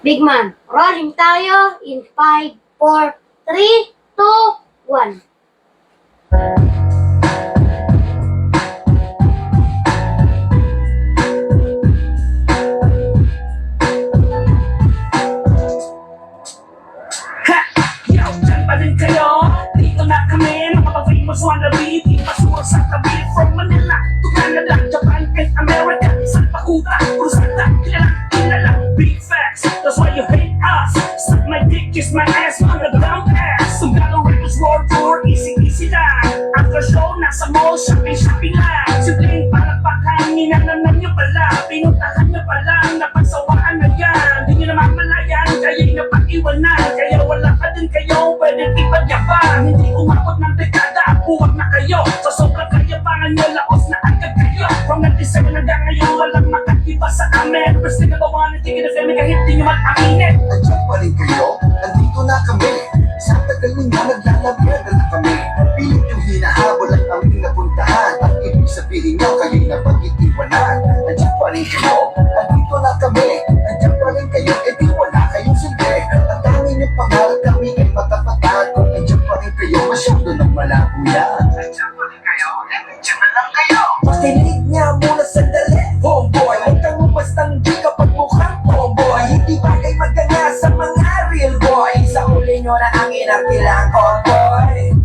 Big man, rolling tayo in 5, 4, 3, 2, 1. Yo, dyan pa din kayo. Dito na kami, mga famous wannabe. Di pasuro sa tabi. From Manila to Canada, Japan and America. San Pakuta, Cruzada, kilalang big facts. That's why you hate us. Suck my dick, kiss my ass, underground ass. Sundalo Records World Tour, easy lang. After show, nasa mall, shopping lang. Simpleng palakpakan, ninananan nyo pala. Pinuntahan nyo pala, napagsawaan na yan. Di nyo namamalayan, kaya'y napag-iwanan. Kaya wala pa din kayo, pwede ipagyapan. Hindi umabot ng dekada, buwag na kayo. Sa sobrang kayabangan nyo, laos na agad kayo. From 97 hanggang ngayon, walang makatiba sa amin. First thing about one, tingin na femi, kahit di nyo mag-aminin. Nandiyan pa rin kayo, nandito na kami. Sa tagal ninyo, naglalabyan na kami. Pilit yung hinahabol at aming napuntahan. Ang ibig sabihin nyo, kayo'y napag-iiwanan. Nandiyan pa rin kayo, nandito na kami. Nandiyan pa rin kayo, di wala kayong silbi. Ang dami niyong pangarap, kami ay matapatan. Kung nandiyan pa rin kayo, masyado nang malabo yan. Nandiyan pa rin kayo, nandiyan na lang kayo. Pakinig niya muna sandali, homeboy. Huwag kang bastang di kapag mukhang homeboy. Hindi bagay magkanya sa mga real boy. Sa uli nyo na ang inakilang convoy.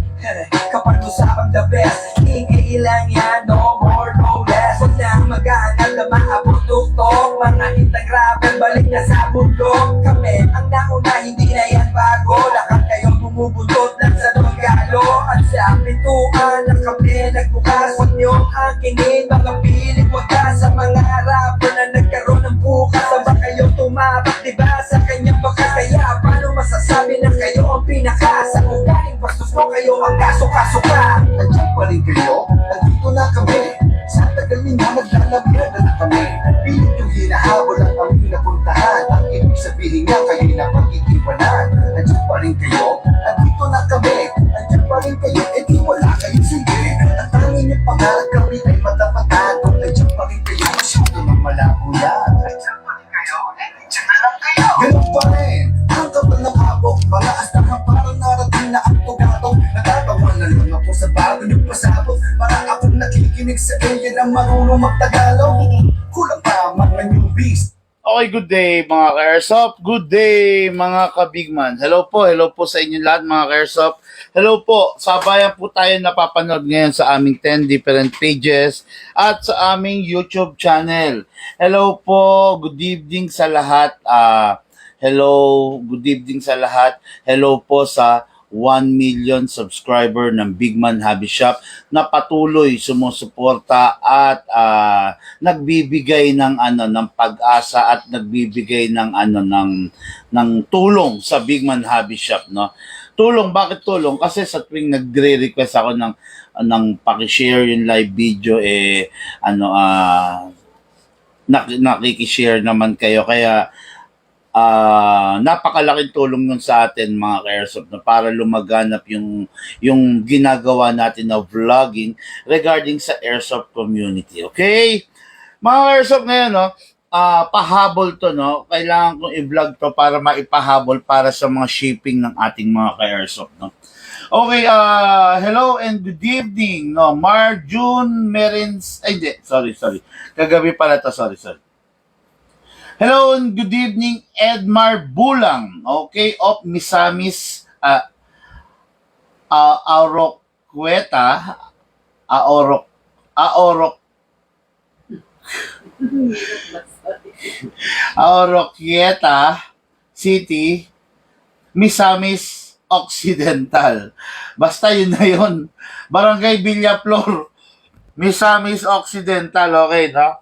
Kapag usapang the best, ilang yan, no more, no less. Huwag na maghanap na maabot tuktok. Mga hitang gravel, balik na sa bundok. Kami ang nauna, hindi na yan bago. Lahat kayo bumubundot lang sa Nogalo. At sa pintuan na kami nagbukas. Huwag nyo akinin, mga pilit. Huwag ka sa mga rapper na nagkaroon ng bukas. Saba kayo tumapak, diba sa kanyang bakas. Kaya paano masasabi na kayo ang pinaka? Sa ugaling bastos mo, kayo ang kaso-kaso-ka. Nandiyan pa rin kayo, nandito na kami. Sa tagal ninyo, naglalabyan na kami. Pilit yung hinahabol ang aming napuntahan. Ang ibig sabihin nga, kayo'y napag-iiwanan. Nandiyan pa rin kayo, nandito na kami. Nandiyan pa rin kayo, di wala kayong sige. Ang tanging yung pangarap, kami ay matapatan. Kung nandiyan pa rin kayo, masyado nang malabo yan. Nandiyan pa rin kayo, nandiyan na lang kayo. Ganun pa rin, ang kapal ng habok. Mga astahan parang narating na ang tugatong. Natatawa na lang ako sa bago ng pasabot. Para akong nakikinig sa alien ang marunong magtagalog. Kulang tama ng newbies. Okay, good day mga ka-airsoft. Good day mga ka-bigman. Hello po sa inyo lahat mga ka-airsoft. Hello po, sabayan po tayo napapanood ngayon sa aming 10 different pages at sa aming YouTube channel. Hello po, good evening sa lahat. Good evening sa lahat. Hello po sa 1 million subscriber ng Bigman Hobby Shop na patuloy sumusuporta at nagbibigay ng pag-asa at nagbibigay ng tulong sa Bigman Hobby Shop, no. Tulong, bakit tulong? Kasi sa tuwing nagre-request ako ng paki-share yung live video nakiki-share naman kayo, kaya napakalaking tulong nun sa atin mga ka-airsoft na para lumaganap yung ginagawa natin na vlogging regarding sa airsoft community. Okay? Mga ka-airsoft ngayon, no, pahabol to, no? Kailangan kong i-vlog to para maipahabol para sa mga shipping ng ating mga ka-airsoft, no? Okay, hello and good evening, no? Marjun Merins, sorry. Kagabi pala to, sorry. Hello and good evening, Edmar Bulang, okay, of Misamis, Oroquieta City, Misamis Occidental. Basta yun na yun. Barangay Villaflor, Misamis Occidental, okay, no?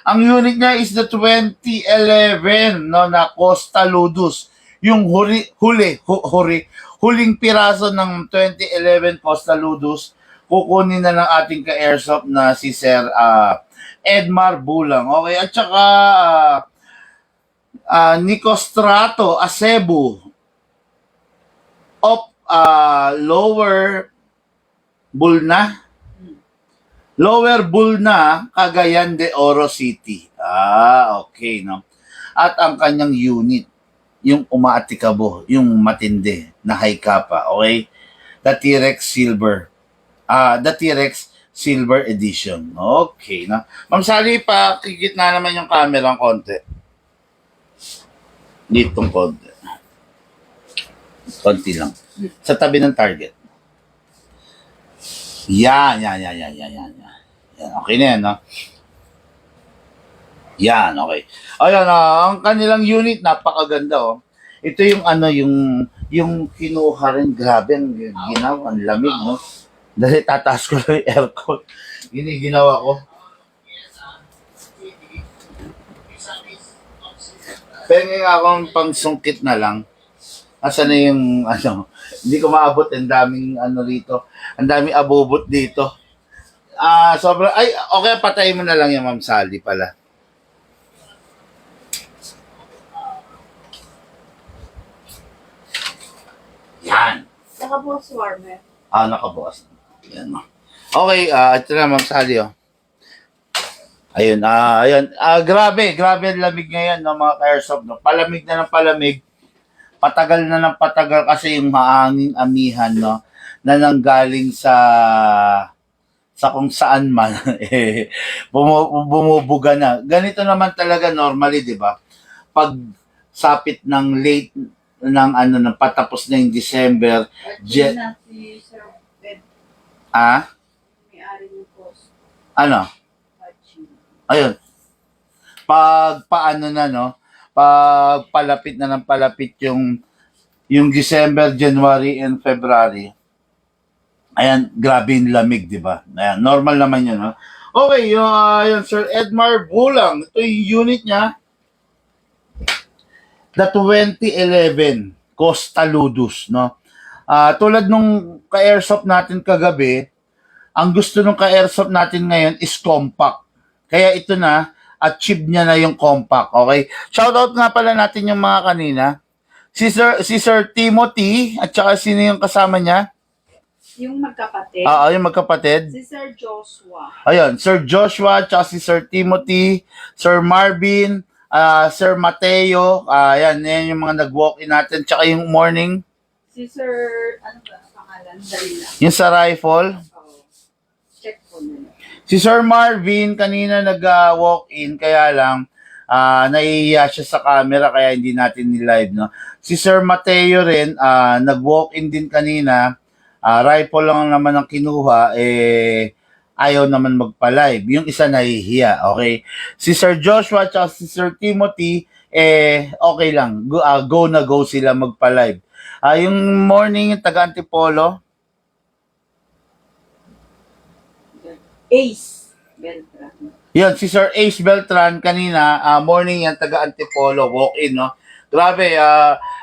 Ang unit niya is the 2011, no, na Costa Ludus. Yung huling piraso ng 2011 Costa Ludus, kukunin na ng ating ka-airsoft na si Sir Edmar Bulang. Okay, at saka Nicostrato Acebu of Lower Bulna, Cagayan de Oro City. Okay, no? At ang kanyang unit. yung umaatikabo, yung matindi na high kappa, okay? The T-Rex Silver. The T-Rex Silver Edition. Okay, na. Ma'am Sally, pakikit na naman yung camera ng konti. Ditong konti. Konti lang. Sa tabi ng target. Yan. Yan, okay na yan, no? Yan, okay. Ayan, ang kanilang unit, napakaganda, oh. Ito yung yung kinuha rin, grabe, ang ginawa, ang lamig, no? Dahil tataas ko lang yung aircon. Ginawa ko. Pengen akong pangsungkit na lang. Asa na yung, hindi ko maabot, ang daming, rito. Ang daming abubot dito. Sobrang, okay, patayin mo na lang yung Ma'am Sally pala. Yan. Nakabukas warmer. Nakabukas. Yan, no. Okay, ito na, Ma'am Sally, oh. Ayun, ayun. Grabe ang lamig ngayon, no, mga ka-airsoft, no. Palamig na ng palamig. Patagal na ng patagal kasi yung maanging amihan, no, na nanggaling sa kung saan man, bumubuga na. Ganito naman talaga normally, di ba? Pag sapit ng late ng ng patapos na yung December, Na si Sir Ben, may-ari ng post. Ayun. Pag paano na, no? Pag palapit na ng palapit yung December, January, and February, ayan, grabe yung lamig, di ba? Ayan, normal naman yun, no? Okay, yung Sir Edmar Bulang, ito yung unit niya, the 2011 Costa Ludus, no? Tulad nung ka-airsoft natin kagabi, ang gusto nung ka-airsoft natin ngayon is compact. Kaya ito na, achieve niya na yung compact, okay? Shoutout nga pala natin yung mga kanina. Si Sir Timothy, at saka sino yung kasama niya? Yung magkapatid. Yung magkapatid. Si Sir Joshua. Ayun, Sir Joshua, at saka si Sir Timothy, Sir Marvin, Sir Mateo, yan yung mga nag-walk-in natin, tsaka yung morning, Si Sir, ano ba pangalan? Dali lang. yung sa rifle. Check ko na lang. Si Sir Marvin, kanina nag-walk-in, kaya lang, nahihiya siya sa camera, kaya hindi natin ni-live, no? Si Sir Mateo rin, nag-walk-in din kanina, rifle lang naman ang kinuha, ayaw naman magpa-live. Yung isa nahihiya, okay? Si Sir Joshua at si Sir Timothy, okay lang. Go na go sila magpa-live. Yung morning, yung taga-Antipolo, Ace Beltran. yun, si Sir Ace Beltran kanina, morning yan, taga-Antipolo, walk-in, no? Grabe,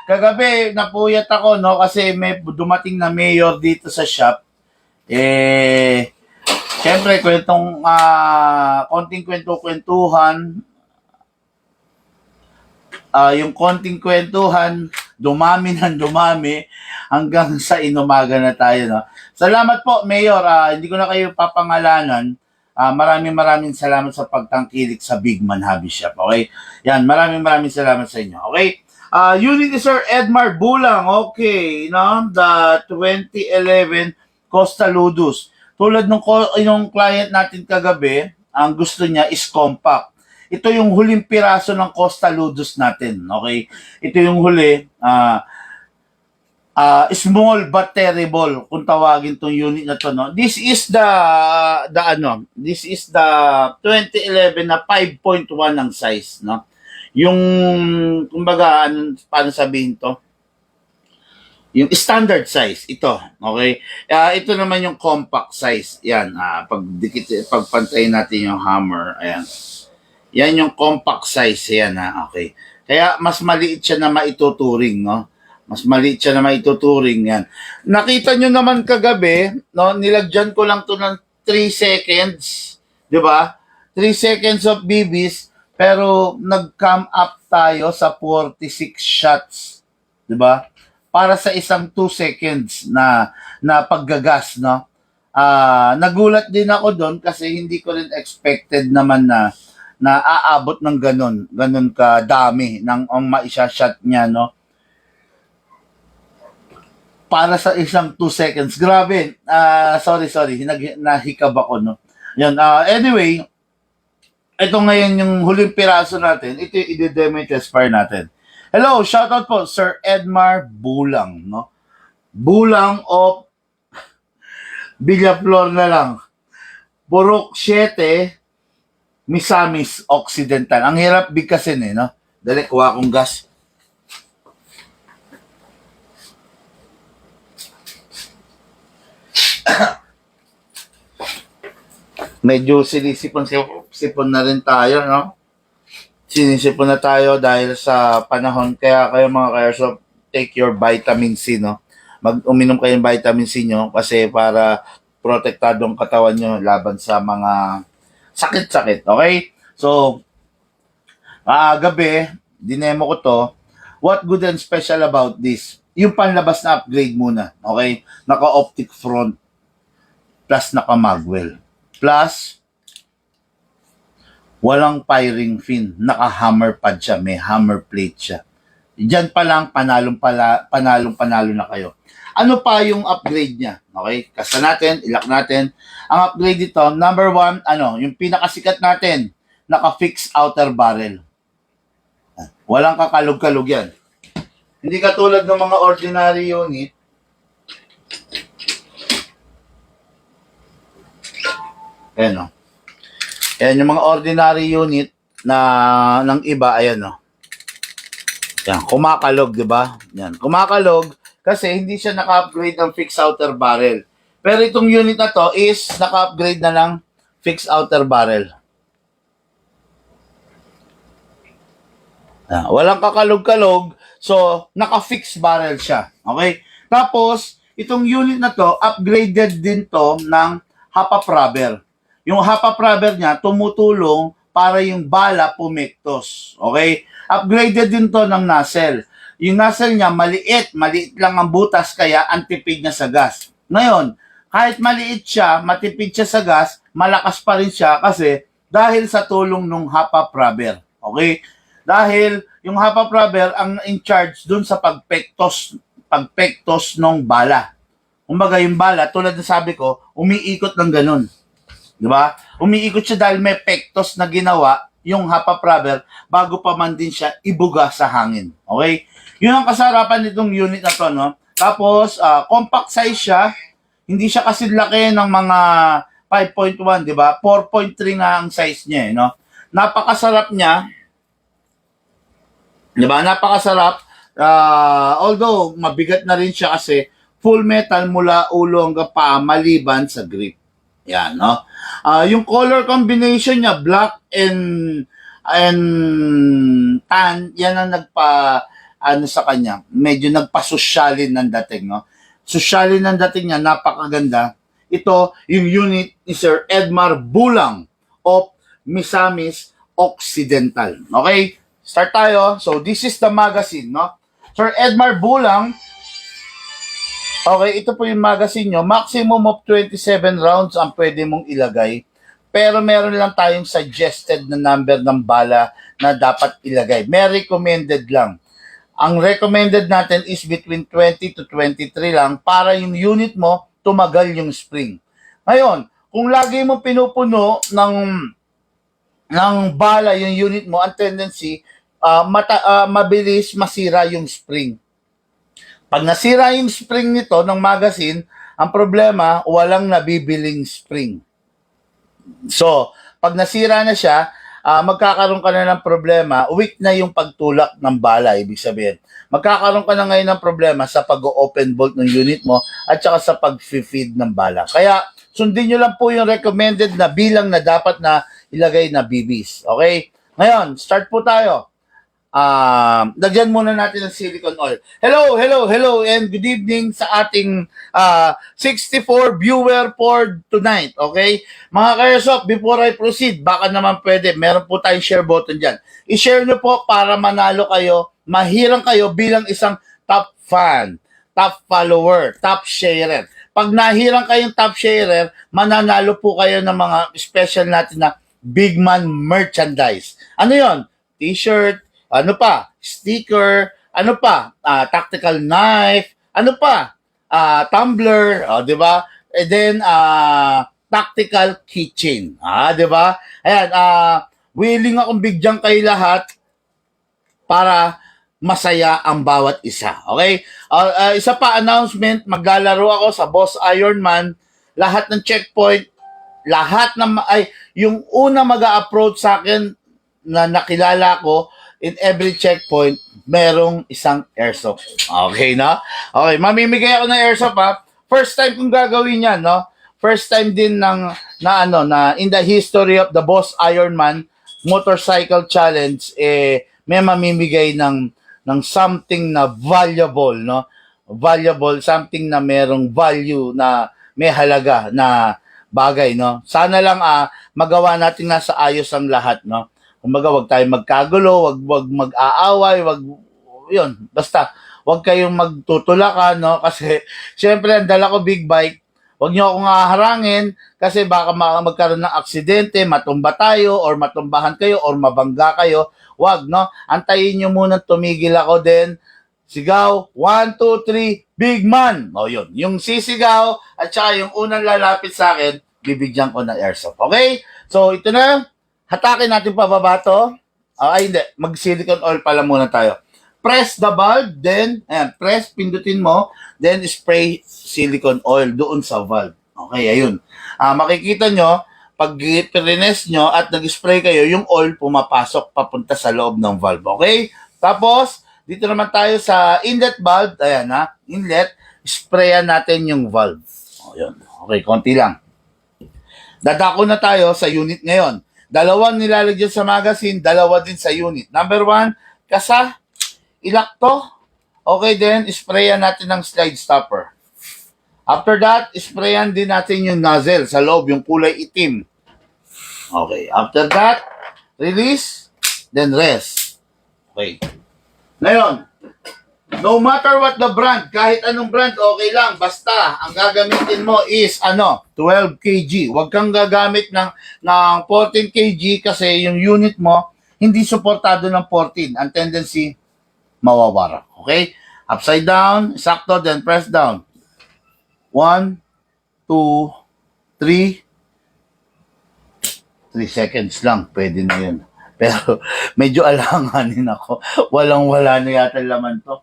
kagabi, napuyat ako, no? Kasi may dumating na mayor dito sa shop. Siyempre, konting kwento-kwentuhan, yung konting kwentuhan, dumami hanggang sa inumaga na tayo, no? Salamat po, Mayor. Hindi ko na kayo papangalanan. Maraming salamat sa pagtangkilik sa Big Man Hobby Shop. Okay? Yan, maraming salamat sa inyo. Okay? Unit ni Sir Edmar Bulang. Okay, no? The 2011 Costa Ludus. Tulad nung client natin kagabi, ang gusto niya is compact. Ito yung huling piraso ng Costa Ludus natin. Okay? Ito yung huli. Small but terrible kung tawagin tong unit na to, no. This is the 2011 na 5.1 ang size, no. Yung kumbaga paano sabihin to? Yung standard size ito, okay? Ito naman yung compact size. Yan, pagpantayin natin yung hammer, ayan. Yan yung compact size, yan, okay. Kaya mas maliit siya na maituturing, no. Mas maliit siya na maituturing yan. Nakita nyo naman kagabi, no, nilagyan ko lang to ng 3 seconds. Di ba? 3 seconds of BBs, pero nag-come up tayo sa 46 shots. Di ba? Para sa isang 2 seconds na paggagas, no? Nagulat din ako doon kasi hindi ko rin expected naman na na aabot ng ganun kadami ng ang maisa-shot niya, no? Para sa isang 2 seconds. Grabe. Sorry. Nahikab ako, no? Yan. Anyway, ito ngayon yung huling piraso natin. Ito yung i-demo test fire natin. Hello, shoutout po, Sir Edmar Bulang, no? Bulang of Villaflor na lang. Purok 7, Misamis Occidental. Ang hirap bigkasin eh, no? Dali, kuha akong gas. Medyo sinisipon na rin tayo, no? Sinisipon na tayo dahil sa panahon. Kaya kayo mga ka-airsoft, take your vitamin C, no? Uminom kayo ng vitamin C nyo kasi para protektado ang katawan nyo laban sa mga sakit-sakit, okay? So, gabi, dinemo ko to. What good and special about this? Yung panlabas na upgrade muna, okay? Naka-optic front plus naka-magwell. Plus, walang firing fin. Naka-hammer pad siya. May hammer plate siya. Diyan pa lang, panalong-panalo na kayo. Ano pa yung upgrade niya? Okay? Kasta natin, ilak natin. Ang upgrade dito, number 1, yung pinakasikat natin, naka-fix outer barrel. Walang kakalog-kalog yan. Hindi katulad ng mga ordinary unit. Ayan, no? Ayan, yung mga ordinary unit na ng iba, ayan, no? Yan, kumakalog, di ba? Yan, kumakalog kasi hindi siya naka-upgrade ng fixed outer barrel. Pero itong unit na to is naka-upgrade na ng fixed outer barrel. Yan, walang kakalog-kalog, so naka-fixed barrel siya. Okay? Tapos, itong unit na to, upgraded din to ng half-up rubber. Yung half-up rubber niya, tumutulong para yung bala pumiktos. Okay? Upgraded din to ng nozzle. Yung nozzle niya, maliit lang ang butas, kaya antipid niya sa gas. Ngayon, kahit maliit siya, matipid siya sa gas, malakas pa rin siya kasi dahil sa tulong ng half-up rubber. Okay? Dahil yung half-up rubber ang in charge dun sa pagpektos ng bala. Kumbaga yung bala, tulad ng sabi ko, umiikot ng ganun. Di ba? Umiikot siya dahil may pektos na ginawa yung half-up rubber bago pa man din siya ibuga sa hangin. Okay? Yun ang kasarapan nitong unit na to, no? Tapos, compact size siya. Hindi siya kasi laki ng mga 5.1, di ba? 4.3 nga ang size niya, no? Napakasarap niya. Di ba? Napakasarap. Although, mabigat na rin siya kasi full metal mula ulo hanggang paa maliban sa grip. Yan, no? Yung color combination niya, black and tan, yan ang sa kanya. Medyo nagpasosyalin ng dating, no? Sosyalin ng dating niya, napakaganda. Ito, yung unit ni Sir Edmar Bulang of Misamis Occidental. Okay? Start tayo. So, this is the magazine, no? Sir Edmar Bulang. Okay, ito po yung magazine nyo. Maximum of 27 rounds ang pwede mong ilagay. Pero meron lang tayong suggested na number ng bala na dapat ilagay. May recommended lang. Ang recommended natin is between 20 to 23 lang para yung unit mo tumagal yung spring. Ngayon, kung lagi mo pinupuno ng bala yung unit mo, ang tendency, mabilis masira yung spring. Pag nasira yung spring nito ng magazine, ang problema, walang nabibiling spring. So, pag nasira na siya, magkakaroon ka na ng problema, weak na yung pagtulak ng bala, ibig sabihin. Magkakaroon ka na ngayon ng problema sa pag-open bolt ng unit mo at saka sa pag-feed ng bala. Kaya, sundin nyo lang po yung recommended na bilang na dapat na ilagay na BBs. Okay? Ngayon, start po tayo. Lagyan muna natin ng silicone oil. Hello, and good evening sa ating 64 viewer for tonight, okay? Mga ka-airsoft, before I proceed, baka naman pwede, meron po tayong share button dyan. I-share nyo po para manalo kayo, mahirang kayo bilang isang top fan, top follower, top sharer. Pag nahirang kayong top sharer, mananalo po kayo ng mga special natin na Big Man merchandise. Ano yon? T-shirt, ano pa? Sticker, ano pa? Tactical knife, ano pa? Tumbler, di ba? And then, tactical keychain. Di ba? Ayan, willing akong bigyan kayo lahat para masaya ang bawat isa. Okay? Isa pa announcement, maglalaro ako sa Boss Ironman. Lahat ng checkpoint, yung una mag-a-approach sa akin na nakilala ko, in every checkpoint, merong isang airsoft. Okay, no? Okay, mamimigay ako ng airsoft, ha? First time kong gagawin yan, no? First time din na in the history of the Boss Ironman Motorcycle Challenge, may mamimigay ng something na valuable, no? Valuable, something na merong value, na may halaga na bagay, no? Sana lang magawa natin nasa ayos ang lahat, no? Kumbaga, wag tayong magkagulo, wag mag-aaway, basta wag kayong magtutulakan, no? Kasi syempre ang dala ko big bike, wag niyo akong haharangin kasi baka magkaroon ng aksidente, matumba tayo or matumbahan kayo or mabangga kayo. Wag, no? Antayin niyo muna tumigil ako, din sigaw, 1, 2, 3, Big Man! O yun, yung sisigaw at saka yung unang lalapit sa akin, bibigyan ko ng airsoft. Okay? So, ito na. Hatakin natin pababa to. Hindi. Mag-silicone oil pala muna tayo. Press the valve, then, press, pindutin mo, then spray silicone oil doon sa valve. Okay, ayun. Makikita nyo, pag pinrines nyo at nag-spray kayo, yung oil pumapasok papunta sa loob ng valve. Okay? Tapos, dito naman tayo sa inlet valve. Ayan, inlet. Sprayan natin yung valve. Ayun. Okay, konti lang. Dadako na tayo sa unit ngayon. Dalawang nilalagyan sa magazine, dalawa din sa unit. Number 1, kasa, ilak to. Okay, then, sprayan natin ng slide stopper. After that, sprayan din natin yung nozzle sa loob, yung kulay itim. Okay, after that, release, then rest. Okay. Ngayon, no matter what the brand, kahit anong brand, okay lang. Basta, ang gagamitin mo is, 12 kg. Huwag kang gagamit ng 14 kg kasi yung unit mo, hindi suportado ng 14. Ang tendency, mawawara. Okay? Upside down, sakto, then press down. 1, 2, 3. 3 seconds lang, pwede na yun. Pero medyo alanganin ako. Walang-wala na yata laman to.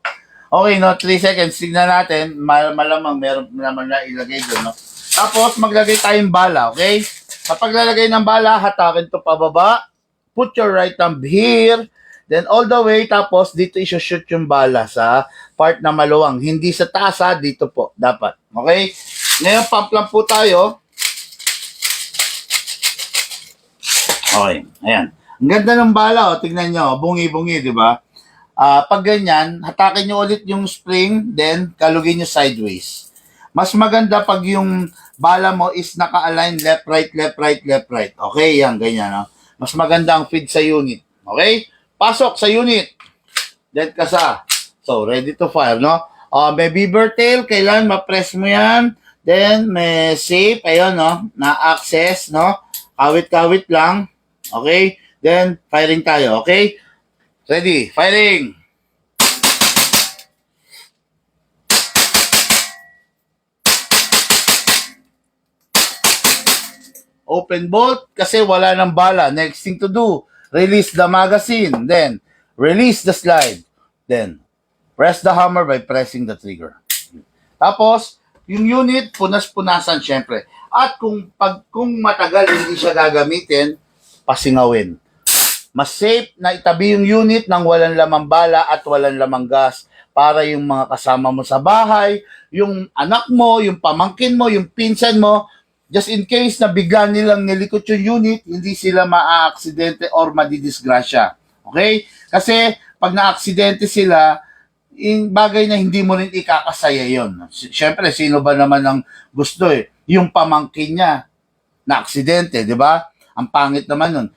Okay, 3 seconds. Tignan natin. Malamang meron naman na ilagay doon, no? Tapos, maglagay tayong bala, okay? Kapag lalagay ng bala, hatakin to pababa. Put your right thumb here. Then, all the way. Tapos, dito isushoot yung bala sa part na maluwang. Hindi sa taas, dito po. Dapat. Okay? Ngayon, pump lang po tayo. Okay. Ayan. Ang ganda ng bala, tignan nyo, bungi-bungi, di ba? Pag ganyan, hatakin nyo ulit yung spring, then kalugin nyo sideways. Mas maganda pag yung bala mo is naka-align left, right, left, right, left, right. Okay, yan, ganyan. No? Mas maganda ang feed sa unit. Okay? Pasok sa unit. Then kasa. So, ready to fire, no? May beaver tail, kailan ma-press mo yan. Then, may safe, ayun, no? Na-access, no? Kawit-kawit lang. Okay? Then, firing tayo, okay? Ready, firing! Open bolt kasi wala ng bala. Next thing to do, release the magazine. Then, release the slide. Then, press the hammer by pressing the trigger. Tapos, yung unit, punas-punasan syempre. At kung matagal hindi siya gagamitin, pasingawin. Mas safe na itabi yung unit nang walang lamang bala at walang lamang gas para yung mga kasama mo sa bahay, yung anak mo, yung pamangkin mo, yung pinsan mo, just in case na bigla nilang nilikot yung unit, hindi sila maa-aksidente or madidisgrasya. Okay? Kasi pag na-aksidente sila, bagay na hindi mo rin ikakasaya yon. Siyempre, sino ba naman ang gusto Yung pamangkin niya na aksidente, di ba? Ang pangit naman nun.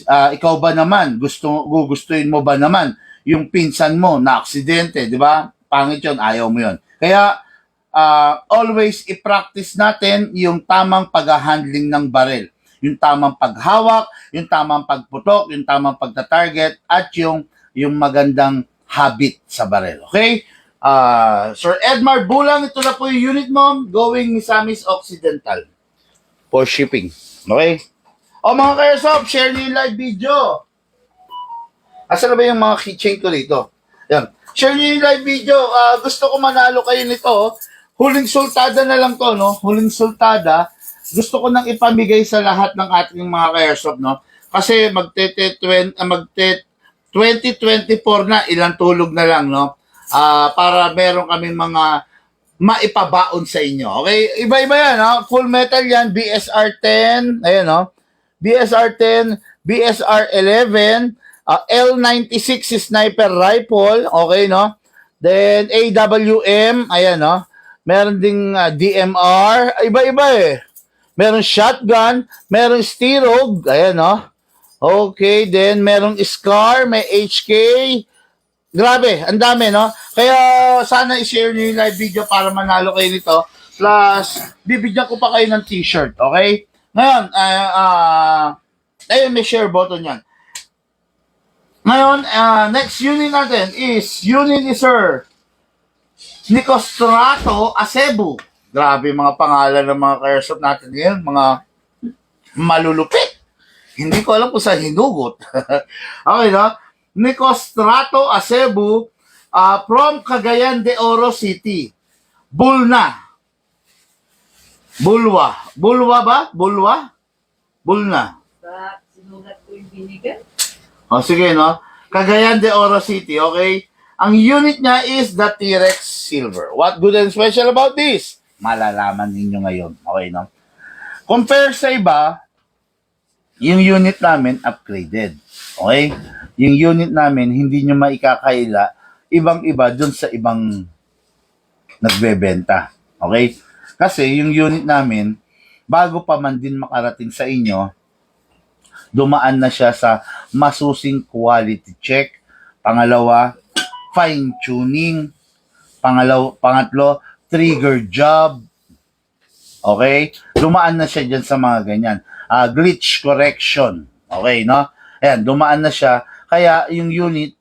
Ikaw ba naman, gugustuhin mo ba naman yung pinsan mo na aksidente, di ba? Pangit yun, ayaw mo yun. Kaya, always i-practice natin yung tamang pag-handling ng baril. yung tamang paghawak, yung tamang pagputok, yung tamang pagta-target, at yung magandang habit sa barel. Okay? Sir Edmar Bulang, ito na po yung unit mo going Misamis Occidental for shipping. Okay? O mga ka-airsoft, share niyo yung live video. Asan na ba yung mga keychain ko dito? Yan. Share niyo yung live video. Gusto ko manalo kayo nito. Huling sultada na lang to, no? Huling sultada. Gusto ko nang ipamigay sa lahat ng ating mga ka-airsoft, no? Kasi magte 2024 na, ilang tulog na lang, no? Para meron kami mga maipabaon sa inyo. Okay? Iba-iba yan, no? Full metal yan, BSR 10, ayan, no? BSR 10, BSR 11, L96 sniper rifle, okay, no? Then AWM, ayan, no? Meron ding DMR, iba-iba eh. Meron shotgun, meron Stirog, ayan, no? Okay, then merong Scar, may HK. Grabe, ang dami, no? Kaya sana i-share niyo yung live video para manalo kayo nito. Plus, bibigyan ko pa kayo ng t-shirt, okay? Ngayon, ayun, may share button yan. Ngayon, next unit natin is unit ni Sir Nicostrato Acebu. Grabe mga pangalan ng mga ka-airsoft natin ngayon, mga malulupit. Hindi ko alam kung saan hinugot. Okay, no? Nicostrato Acebu from Cagayan de Oro City. Bulna. Bulwa. Bulwa ba? Bulwa? Bulna. Sa sinulat ko yung binigan. O, sige, no? Cagayan de Oro City, okay? Ang unit niya is the T-Rex Silver. What good and special about this? Malalaman ninyo ngayon. Okay, no? Compare sa iba, yung unit namin upgraded. Okay? Yung unit namin, hindi nyo maikakaila ibang-iba dun sa ibang nagbebenta. Okay? Kasi yung unit namin, bago pa man din makarating sa inyo, dumaan na siya sa masusing quality check. Pangalawa, fine-tuning. Pangatlo, trigger job. Okay? Dumaan na siya dyan sa mga ganyan. Glitch correction. Okay, no? Ayan, dumaan na siya. Kaya yung unit,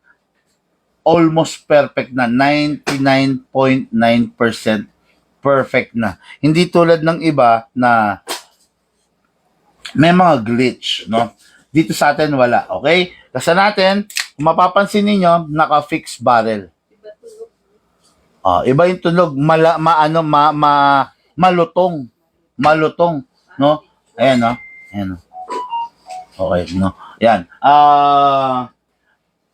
almost perfect na. 99.9% perfect na. Hindi tulad ng iba na may mga glitch, no? Dito sa atin, wala. Okay? Kasi natin, kung mapapansin ninyo, naka-fix barrel. Iba yung tunog. Malutong. Malutong. No? Ayan, no? Ayan. Okay, no? Yan.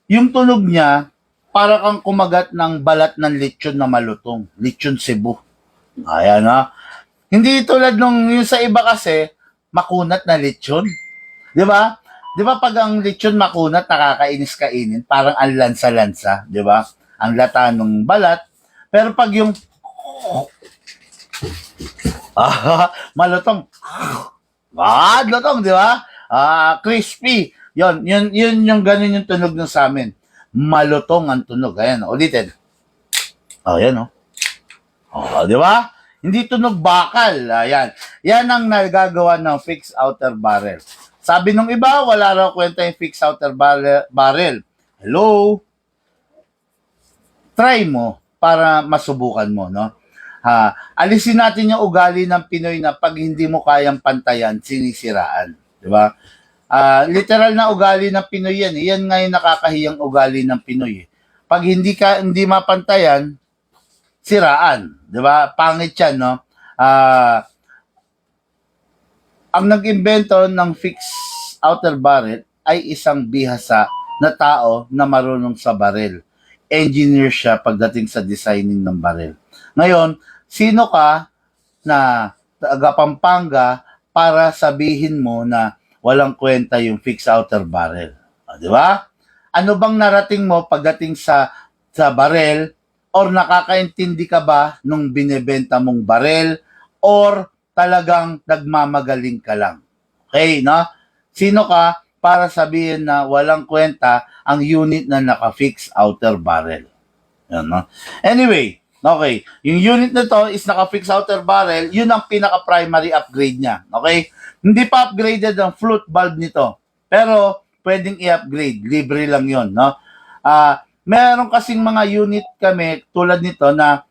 Yung tunog niya, para kang kumagat ng balat ng lechon na malutong. Lechon Cebu. Ayan, no? Hindi tulad nung yung sa iba kasi, makunat na lechon. Di ba? Di ba pag ang lechon makunat, nakakainis kainin, parang ang lansa-lansa. Di ba? Ang lata ng balat. Pero pag yung malutong, lutong, di ba? Crispy. Yun yung ganun yung tunog ng sa amin. Malutong ang tunog. Ayan, ulitin. Ayan, di ba? Hindi tunog bakal. Ayan. Yan ang nagagawa ng fixed outer barrel. Sabi nung iba, wala raw kwenta yung fixed outer barrel. Hello? Try mo para masubukan mo, no? Alisin natin yung ugali ng Pinoy na pag hindi mo kayang pantayan, sinisiraan. Di ba? Literal na ugali ng Pinoy yan. Yan nga yung nakakahiyang ugali ng Pinoy. Pag hindi mapantayan, siraan. Di ba? Pangit yan, no? Ang nag-imbento ng fixed outer barrel ay isang bihasa na tao na marunong sa barrel. Engineer siya pagdating sa designing ng barrel. Ngayon, sino ka na taga Pampanga para sabihin mo na walang kwenta yung fixed outer barrel? Di ba? Ano bang narating mo pagdating sa barrel? Or nakakaintindi ka ba nung binebenta mong barrel? Or talagang nagmamagaling ka lang? Okay, no? Sino ka para sabihin na walang kwenta ang unit na naka-fix outer barrel? Yan, no? Anyway, Okay, yung unit na to is naka-fixed outer barrel, yun ang pinaka-primary upgrade niya. Okay? Hindi pa upgraded ang flute valve nito. Pero, pwedeng i-upgrade. Libre lang yun, no? Meron kasing mga unit kami tulad nito na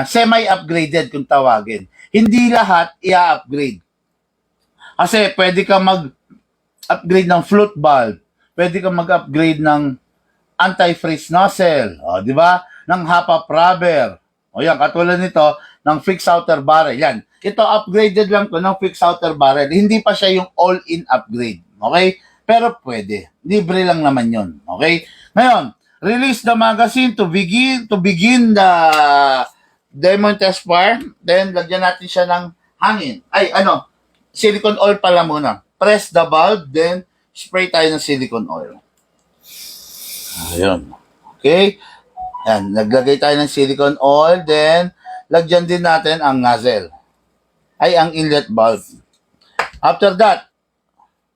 semi-upgraded kung tawagin. Hindi lahat i-upgrade. Kasi pwede ka mag-upgrade ng flute valve. Pwede ka mag-upgrade ng anti-freeze nozzle. O, di ba? Ng hop-up rubber. O yan, katulad nito, ng fixed outer barrel. Yan. Ito, upgraded lang to ng fixed outer barrel. Hindi pa siya yung all-in upgrade. Okay? Pero pwede. Libre lang naman yon. Okay? Ngayon, release the magazine to begin the demo test fire. Then, lagyan natin siya ng hangin. Silicone oil pala muna. Press the valve, then spray tayo ng silicone oil. Ayun. Okay? Yan, naglagay tayo ng silicone oil, then lagyan din natin ang nozzle. Ang inlet valve. After that,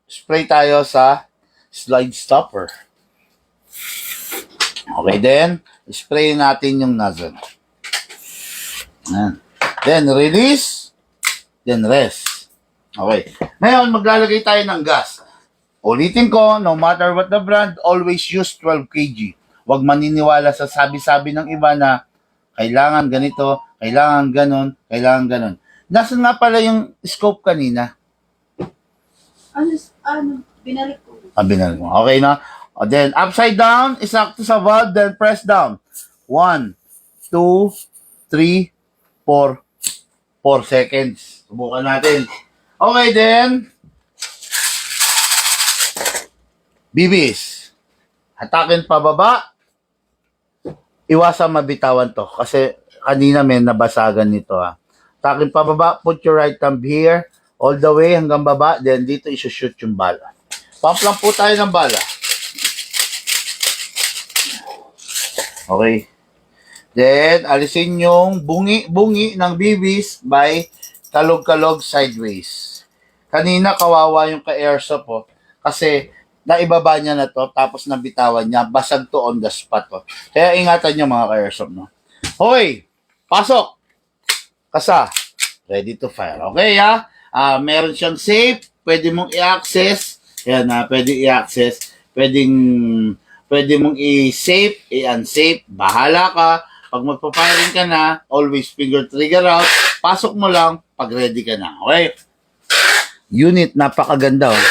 spray tayo sa slide stopper. Okay, then, spray natin yung nozzle. Yan. Then, release, then rest. Okay. Ngayon, maglalagay tayo ng gas. Ulitin ko, no matter what the brand, always use 12 kg. Huwag maniniwala sa sabi-sabi ng iba na kailangan ganito, kailangan ganon, kailangan ganon. Nasaan nga pala yung scope kanina? Binalik ko. Binalik mo. Okay na? Then, upside down, isakto sa valve, then press down. 1, 2, 3, 4. 4 seconds. Subukan natin. Okay, then, bibis. Hatakin pababa. Iwasan mabitawan to. Kasi kanina may nabasagan nito ha. Hatakin pababa. Put your right thumb here. All the way hanggang baba. Then dito isushoot yung bala. Pump lang po tayo ng bala. Okay. Then, alisin yung bungi ng bibis by kalog-kalog sideways. Kanina kawawa yung ka-airsoft po. Kasi naibaba niya na to, tapos nabitawan niya, basag to on the spot to. Kaya ingatan niyo mga ka-airsoft, no? Hoy! Pasok! Kasa. Ready to fire. Okay, ha? Meron siyang safe, pwede mong i-access. Yan, pwede i-access. Pwede mong i-safe, i-unsafe. Bahala ka. Pag magpa-firing ka na, always finger trigger out. Pasok mo lang pag ready ka na. Okay? Unit, napakaganda, oh.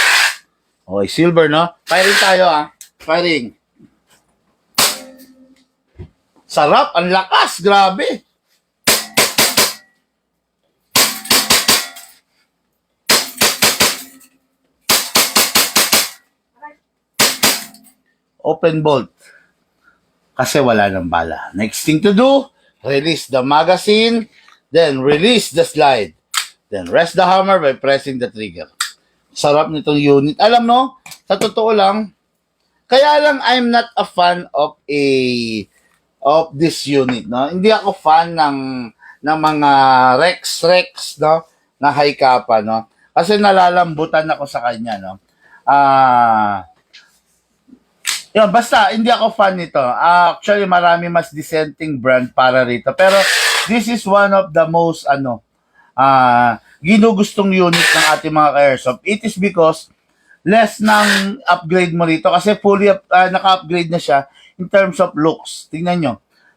Okay, silver, no? Firing tayo, Firing. Sarap, ang lakas, grabe. Open bolt. Kasi wala ng bala. Next thing to do, release the magazine, then release the slide. Then rest the hammer by pressing the trigger. Sarap nitong unit. Alam no, sa totoo lang, kaya lang I'm not a fan of this unit, no. Hindi ako fan ng mga Rex, no, na high kappa, no. Kasi nalalambutan ako sa kanya, no. Yun, basta hindi ako fan nito. Actually, marami mas dissenting brand para rito. Pero this is one of the most ginugustong unit ng ating mga ka-airsoft. It is because less ng upgrade mo rito kasi fully naka-upgrade na siya in terms of looks. Tingnan nyo,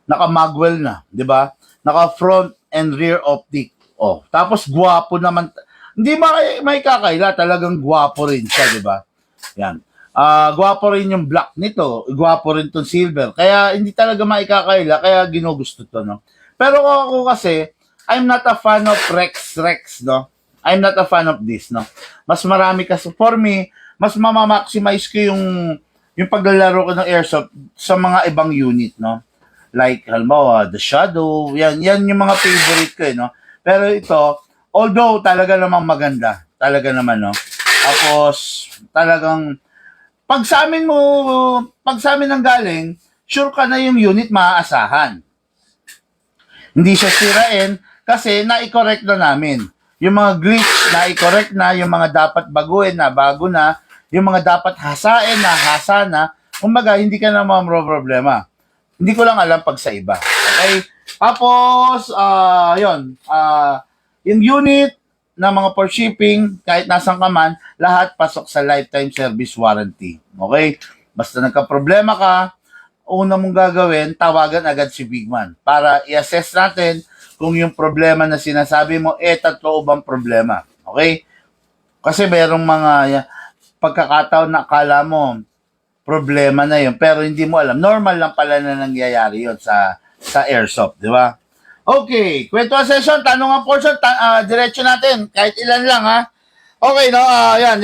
naka-magwell na, di ba? Naka-front and rear optic. Oh, tapos gwapo naman. Hindi may kakaila, talagang gwapo rin siya, di ba? Yan. Gwapo rin yung black nito, gwapo rin tong silver. Kaya hindi talaga maikakaila, kaya ginugusto to, no? Pero ako kasi, I'm not a fan of Rex, no? I'm not a fan of this, no? Mas marami kasi, for me, mas mamamaximize ko yung paglalaro ko ng airsoft sa mga ibang unit, no? Like, halimbawa, The Shadow, yan yung mga favorite ko, no? Pero ito, although talaga namang maganda, talaga naman, no? Tapos, talagang, pag sa amin nang galing, sure ka na yung unit maaasahan. Hindi siya sirain, kasi na-correct na namin. Yung mga glitch, na-correct na. Yung mga dapat baguhin na, bago na. Yung mga dapat hasain na, hasa na. Kumbaga, hindi ka na problema. Hindi ko lang alam pag sa iba. Okay? Tapos, yun, yung unit na mga for shipping, kahit nasan ka man, lahat pasok sa lifetime service warranty. Okay? Basta nagka-problema ka, una mong gagawin, tawagan agad si Bigman para i-assess natin kung yung problema na sinasabi mo, totoo bang problema. Okay? Kasi merong mga pagkakataon na akala mo, problema na yun, pero hindi mo alam. Normal lang pala na nangyayari yun sa airsoft, di ba? Okay, kwentuhan session, tanong ang portion, diretso natin, kahit ilan lang ha. Okay, no? Yan.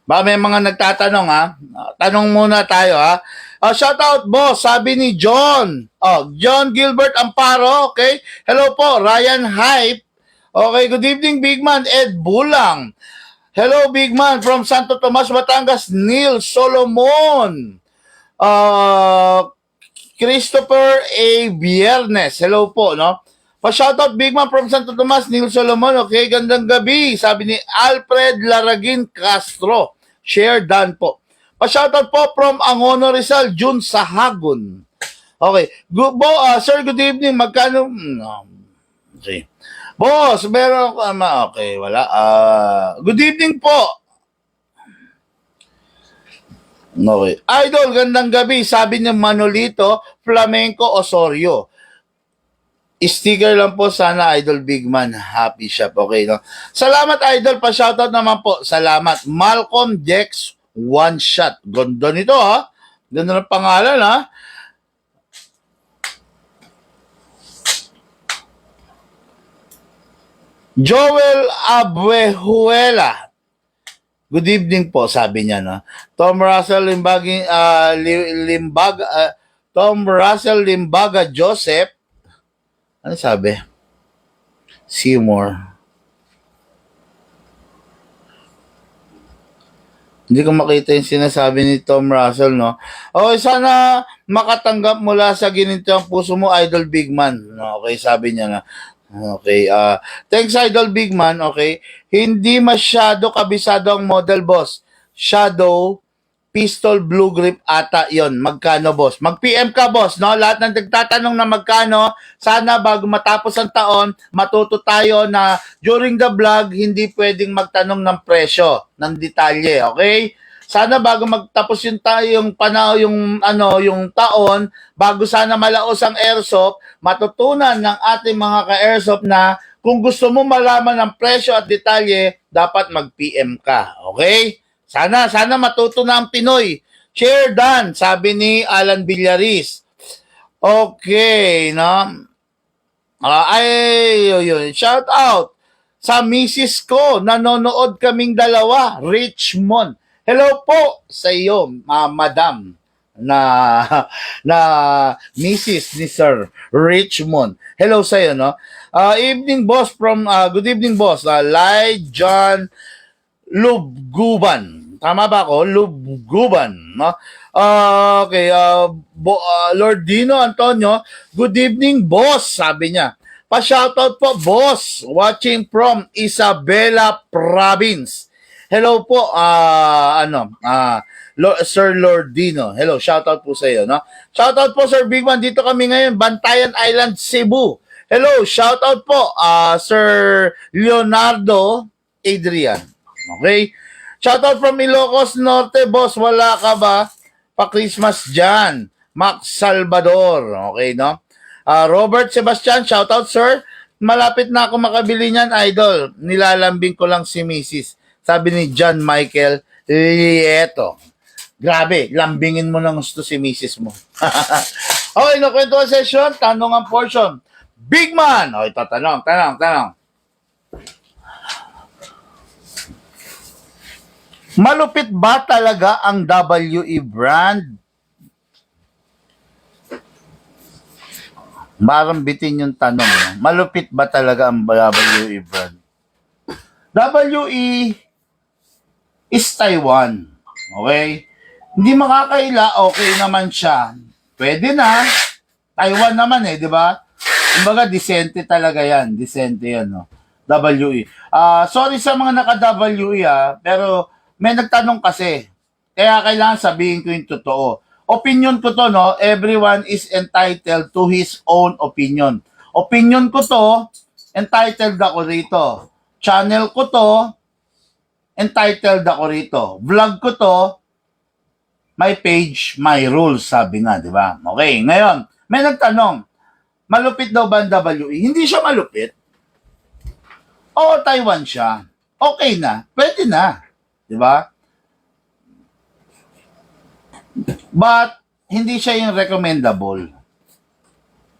Ba may mga nagtatanong ha. Tanong muna tayo ha. Shout out boss, sabi ni John. John Gilbert Amparo, okay? Hello po, Ryan Hype. Okay, good evening Big Man, Ed Bulang. Hello Big Man from Santo Tomas, Batangas, Neil Solomon. Christopher A. Biernes. Hello po, no? Pa-shoutout Big Man from Santo Tomas, Neil Solomon. Okay, gandang gabi. Sabi ni Alfred Laragin Castro. Share done po. Pa-shoutout po from Angono Rizal, June Sahagun. Okay. Sir, good evening. Magkano? Okay. Boss, meron okay, wala. Good evening po. Okay. Idol, gandang gabi. Sabi niya Manolito, Flamenco Osorio. Sticker lang po sana, Idol Bigman. Happy shop. Okay, no? Salamat, Idol. Pa-shoutout naman po. Salamat. Malcolm Dex, one shot. Ganda nito, ha? Ganda ng pangalan, ha? Joel Abuejuela. Good evening po, sabi niya, no? Tom Russell Limbaga Joseph. Ano sabi? Seymour. Hindi ko makita yung sinasabi ni Tom Russell, no? Okay, sana makatanggap mula sa ginito ang puso mo, Idol Bigman. Okay, sabi niya na. Okay, thanks Idol Bigman, okay. Hindi masyado kabisado ang model, boss. Shadow Pistol Blue Grip ata yon. Magkano, boss? Mag-PM ka, boss, no? Lahat ng nagtatanong na magkano, sana bago matapos ang taon, matuto tayo na during the vlog, hindi pwedeng magtanong ng presyo, ng detalye, okay? Sana bago magtapos yung taon, bago sana malaos ang airsoft, matutunan ng ating mga ka-airsoft na kung gusto mo malaman ang presyo at detalye, dapat mag-PM ka. Okay? Sana matuto na ang Pinoy. Share done, sabi ni Alan Villaris. Okay, no? Shout out sa misis ko, nanonood kaming dalawa, Richmond. Hello po sa iyo, madam, na Mrs. ni Sir Richmond. Hello sa iyo, no? Evening boss good evening boss. Lai John Lubguban. Tama ba ako? Lubguban, no? Okay, Lord Dino Antonio, good evening boss, sabi niya. Pa-shoutout po boss, watching from Isabela Province. Hello po, Sir Lordino. Hello, shoutout po sa iyo, no? Shoutout po, Sir Bigman. Dito kami ngayon, Bantayan Island, Cebu. Hello, shoutout po, Sir Leonardo Adrian. Okay? Shoutout from Ilocos Norte, boss. Wala ka ba? Pa-Christmas dyan. Max Salvador. Okay, no? Robert Sebastian, shoutout, sir. Malapit na ako makabili niyan, idol. Nilalambing ko lang si Mrs. Sabi ni John Michael Lieto. Grabe, lambingin mo ng gusto si Mrs. mo. Okay, nakwento ang session, tanong ang portion. Big Man! Okay, tanong. Malupit ba talaga ang WE brand? Parang bitin yung tanong. Malupit ba talaga ang WE brand? WE is Taiwan. Okay? Hindi makakaila, okay naman siya. Pwede na. Taiwan naman di ba? Kumbaga, decente talaga yan. Decente yan, no? WE. Sorry sa mga naka-WE, pero may nagtanong kasi. Kaya kailangan sabihin ko yung totoo. opinion ko to, no? Everyone is entitled to his own opinion. Opinion ko to, entitled ako rito. Channel ko to, entitled ako rito. Vlog ko to, my page, my rules, sabi nga, di ba? Okay, ngayon, may nagtanong, malupit daw ba ang WE? Hindi siya malupit. Oo, Taiwan siya. Okay na, pwede na. Di ba? But, hindi siya yung recommendable.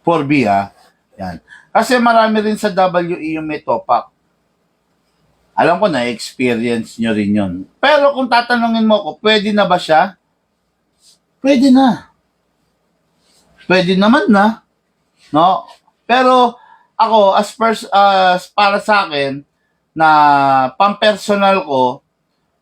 For B, ha? Yan. Kasi marami rin sa WE yung may topak. Alam ko na, experience nyo rin yun. Pero kung tatanungin mo ko, pwede na ba siya? Pwede na. Pwede naman na. No? Pero, ako, as para sa akin, na pampersonal ko,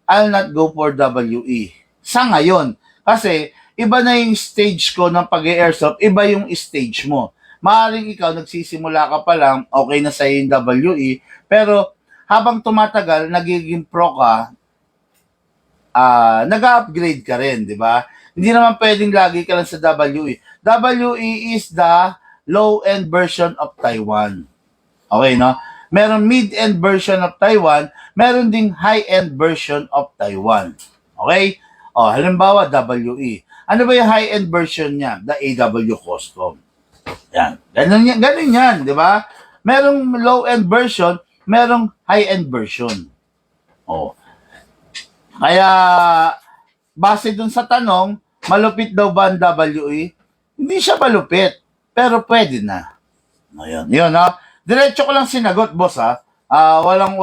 I'll not go for WE. Sa ngayon. Kasi, iba na yung stage ko ng pag-airsoft, iba yung stage mo. Maaaring ikaw, nagsisimula ka pa lang, okay na sa'yo yung WE, pero habang tumatagal, nagiging pro ka, nag-upgrade ka rin, di ba? Hindi naman pwedeng lagi ka lang sa WE. WE is the low-end version of Taiwan. Okay, no? Meron mid-end version of Taiwan, meron ding high-end version of Taiwan. Okay? O, halimbawa, WE. Ano ba yung high-end version niya? The AW Custom. Yan. Ganun yan, di ba? Merong low-end version, merong high-end version. O. Kaya, base dun sa tanong, malupit daw ba ang WE? Hindi siya malupit, pero pwede na. Ayun, yun ha. Diretso ko lang sinagot, boss ha. Walang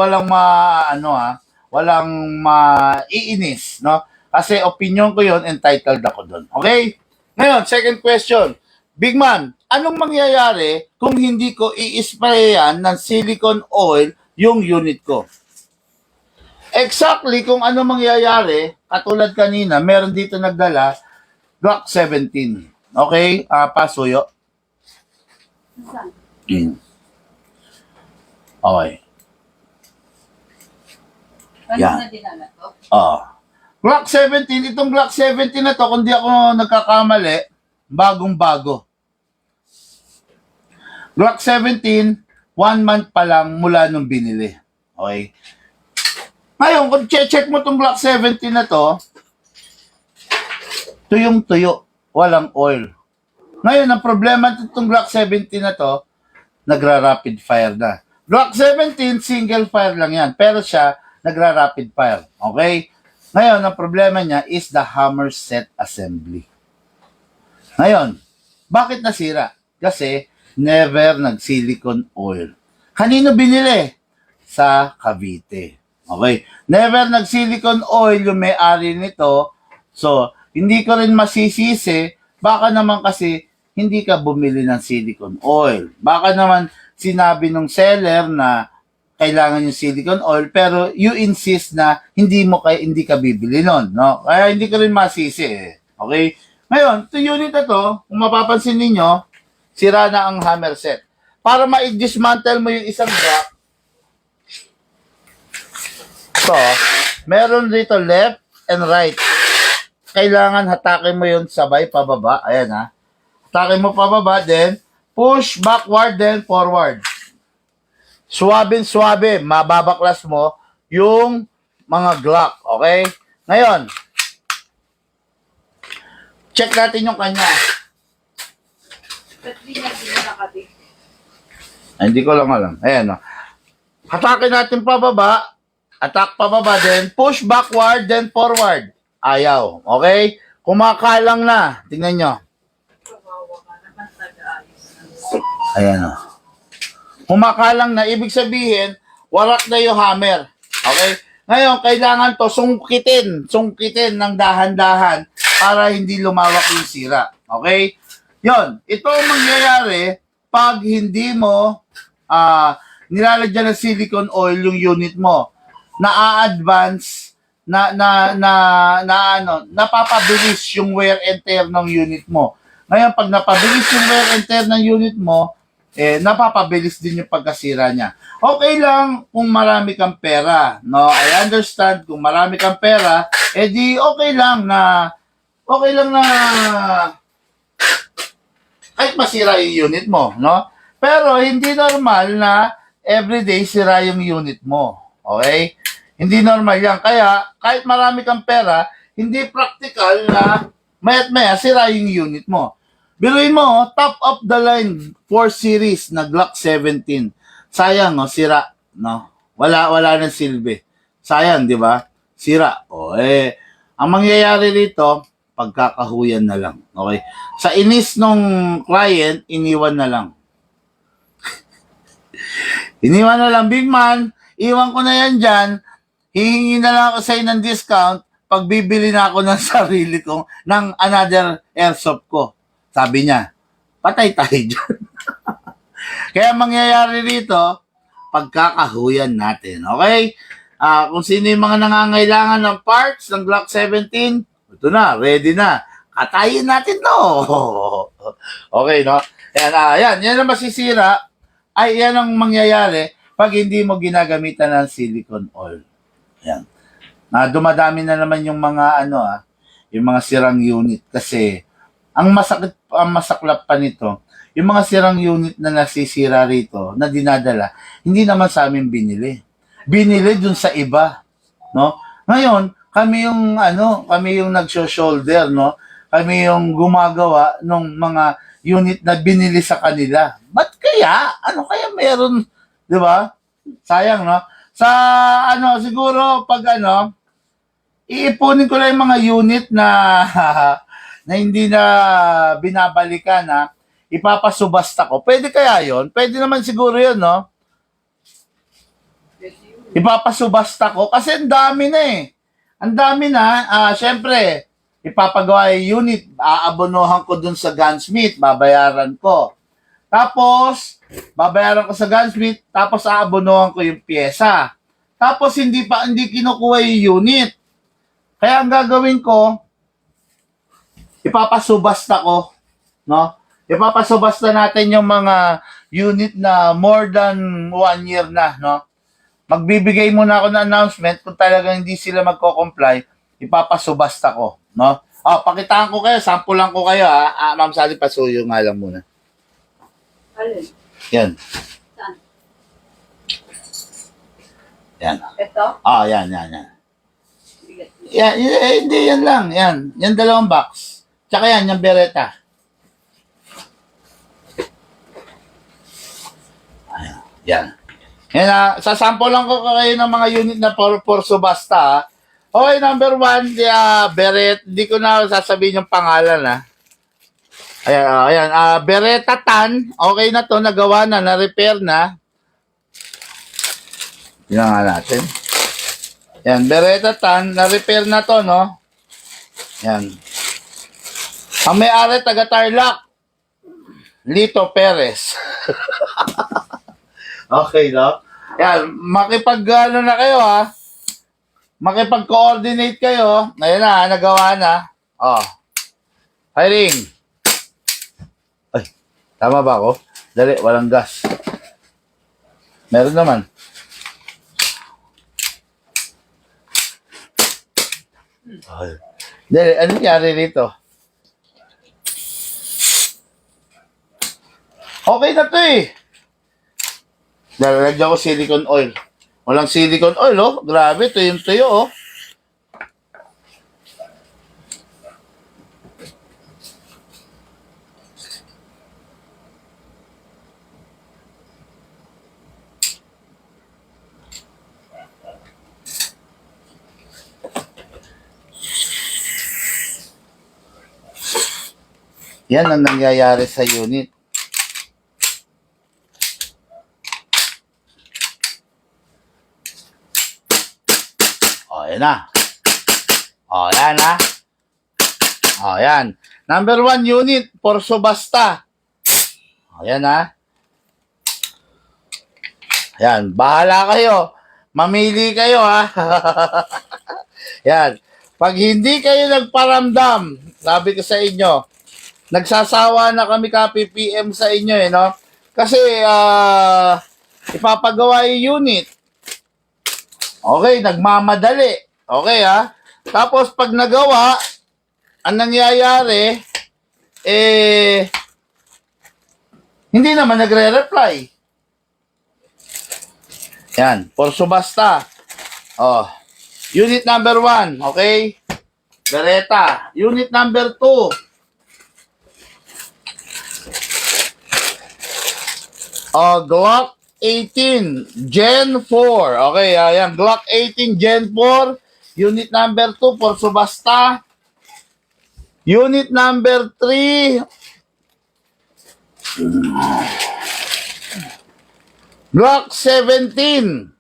maiinis, no? Kasi opinion ko yun, entitled ako doon. Okay? Ngayon, second question. Big man, anong mangyayari kung hindi ko i-sprayan ng silicone oil yung unit ko? Exactly kung ano mangyayari, katulad kanina, meron dito nagdala, Glock 17. Okay? Pasuyo. Saan? Okay. Ano Yan. na dinala to? Glock 17, itong Glock 17 na to, kung di ako nagkakamali, bagong-bago. Glock 17, 1 month pa lang mula nung binili. Okay? Ngayon, kung check mo itong Glock 17 na to, tuyong-tuyo, walang oil. Ngayon, ang problema itong Glock 17 na to, nagra-rapid fire na. Glock 17, single fire lang yan. Pero siya, nagra-rapid fire. Okay? Ngayon, ang problema niya is the hammer set assembly. Ngayon, bakit nasira? Kasi, never nag-silicone oil. Kanino binili? Sa Cavite. Okay? Never nag-silicone oil yung may-ari nito. So, hindi ko rin masisisi. Baka naman kasi, hindi ka bumili ng silicone oil. Baka naman, sinabi ng seller na kailangan yung silicone oil pero you insist na hindi ka bibili nun, no? Kaya hindi ko rin masisi eh. Okay? Ngayon, ito unit na to, kung mapapansin ninyo, sira na ang hammer set. Para ma-dismantle mo yung isang block, so, meron dito left and right. Kailangan hatakin mo yun sabay pababa. Ayan ha. Hatakin mo pababa, then push backward, then forward. Suwabe, mababaklas mo yung mga Glock, okay? Ngayon, check natin yung kanya. Ba't di na nakabit? Ay, hindi ko lang alam. Ayan, no? Hatakin natin pababa, attack pababa, then push backward, then forward. Ayaw, okay? Kumakalang na. Tingnan nyo. Kawawa ka naman, taga-ayos. Ayan, no? Kumakalang na, ibig sabihin, warak na yung hammer. Okay? Ngayon, kailangan to sungkitin ng dahan-dahan para hindi lumawak yung sira. Okay? Yon, ito ang mangyayari pag hindi mo nilalagyan ng silicone oil yung unit mo. Na-advance, napapabilis yung wear and tear ng unit mo. Ngayon, pag napabilis yung wear and tear ng unit mo, napapabilis din yung pagkasira niya. Okay lang kung marami kang pera, no? I understand kung marami kang pera, di okay lang na okay lang na kahit masira yung unit mo, no? Pero hindi normal na everyday sira yung unit mo. Okay? Hindi normal yan. Kaya, kahit marami kang pera, hindi practical na maya't maya sira yung unit mo. Biruin mo, top of the line 4 series na Glock 17. Sayang, no? Sira. No? Wala ng silbi. Sayang, di ba? Sira. Ang mangyayari dito, pagkakahuyan na lang. Okay? Sa inis nung client, iniwan na lang. Iniwan na lang, big man, iwan ko na yan dyan, hihingi na lang ako sa'yo ng discount pag bibili na ako ng sarili kong, ng another airsoft ko. Sabi niya, patay tayo dyan. Kaya mangyayari dito, pagkakahuyan natin. Okay? Kung sino yung mga nangangailangan ng parts ng Glock 17, ito na, ready na. Katayin natin, no? Okay, no? Yan ang masisira. Ay, yan ang mangyayari pag hindi mo ginagamitan ng silicone oil. Yan. Dumadami na naman yung mga yung mga sirang unit kasi ang masaklap pa nito, yung mga sirang unit na nasisira rito, na dinadala, hindi naman sa amin binili. Binili dun sa iba, no? Ngayon, kami yung nagsho-shoulder, no? Kami yung gumagawa ng mga unit na binili sa kanila. Ba't kaya? Ano kaya meron, 'di ba? Sayang, no? Sa siguro pag iipunin ko lang yung mga unit na na hindi na binabalikan na ipapasubasta ko. Pwede kaya 'yon? Pwede naman siguro 'yon, no? Ipapasubasta ko kasi ang dami na eh. Ang dami na, syempre, ipapagawa yung unit, aabonohan ko dun sa gunsmith, babayaran ko. Tapos, babayaran ko sa gunsmith, tapos aabonohan ko yung pyesa. Tapos, hindi kinukuha yung unit. Kaya ang gagawin ko, ipapasubasta ko, no? Ipapasubasta natin yung mga unit na more than 1 year na, no? Magbibigay muna ako ng announcement kung talagang hindi sila magko-comply, ipapasubasta ko, no? Pakitaan ko kayo, sampulan ko kayo, ha? Ma'am Sally, pasuyo nga lang muna. Alin? Yan. Saan? Yan. Ito? Yan. Bigat. Yan, hindi, yan lang. Yan. Yan 2 box. Tsaka yan, yung Beretta. Ayan. Yan. Yan, sasampulan ko kayo ng mga unit na for subasta, ha? Okay, number 1, Beretta. Hindi ko na sasabihin yung pangalan, ha? Ayan. Beretta Tan. Okay na to, nagawa na, na-repair na. Tingnan nga natin. Yan, Beretta Tan, na-repair na to, no? Yan. Ang may-ari, taga Tarlac. Lito Perez. Okay, no? Yan, na kayo, ha? Makipag-coordinate kayo. Ngayon na, nagawa na. Hiring. Ay, tama ba ako? Dali, walang gas. Meron naman. Dali, ano nangyari dito? Okay na to eh. Lalagyan ko silicone oil. Walang silicone oil, oh. Grabe, tuyo, oh. Yan ang nangyayari sa unit. Yan na. Yan ha. Yan. Number 1 unit for subasta. Yan ha. Yan. Bahala kayo. Mamili kayo ha. Yan. Pag hindi kayo nagparamdam, sabi ko sa inyo, nagsasawa na kami ka-PPM sa inyo eh, no? Kasi, ipapagawa yung unit. Okay, nagmamadali. Okay, ha? Tapos, pag nagawa, ang nangyayari, hindi naman nagre-reply. Yan, for subasta. Oh, unit number 1, okay? Beretta. Unit number 2. Glock 18 Gen 4. Okay, ayan. Glock 18 Gen 4. Unit number 2 for subasta. Unit number 3. Glock 17.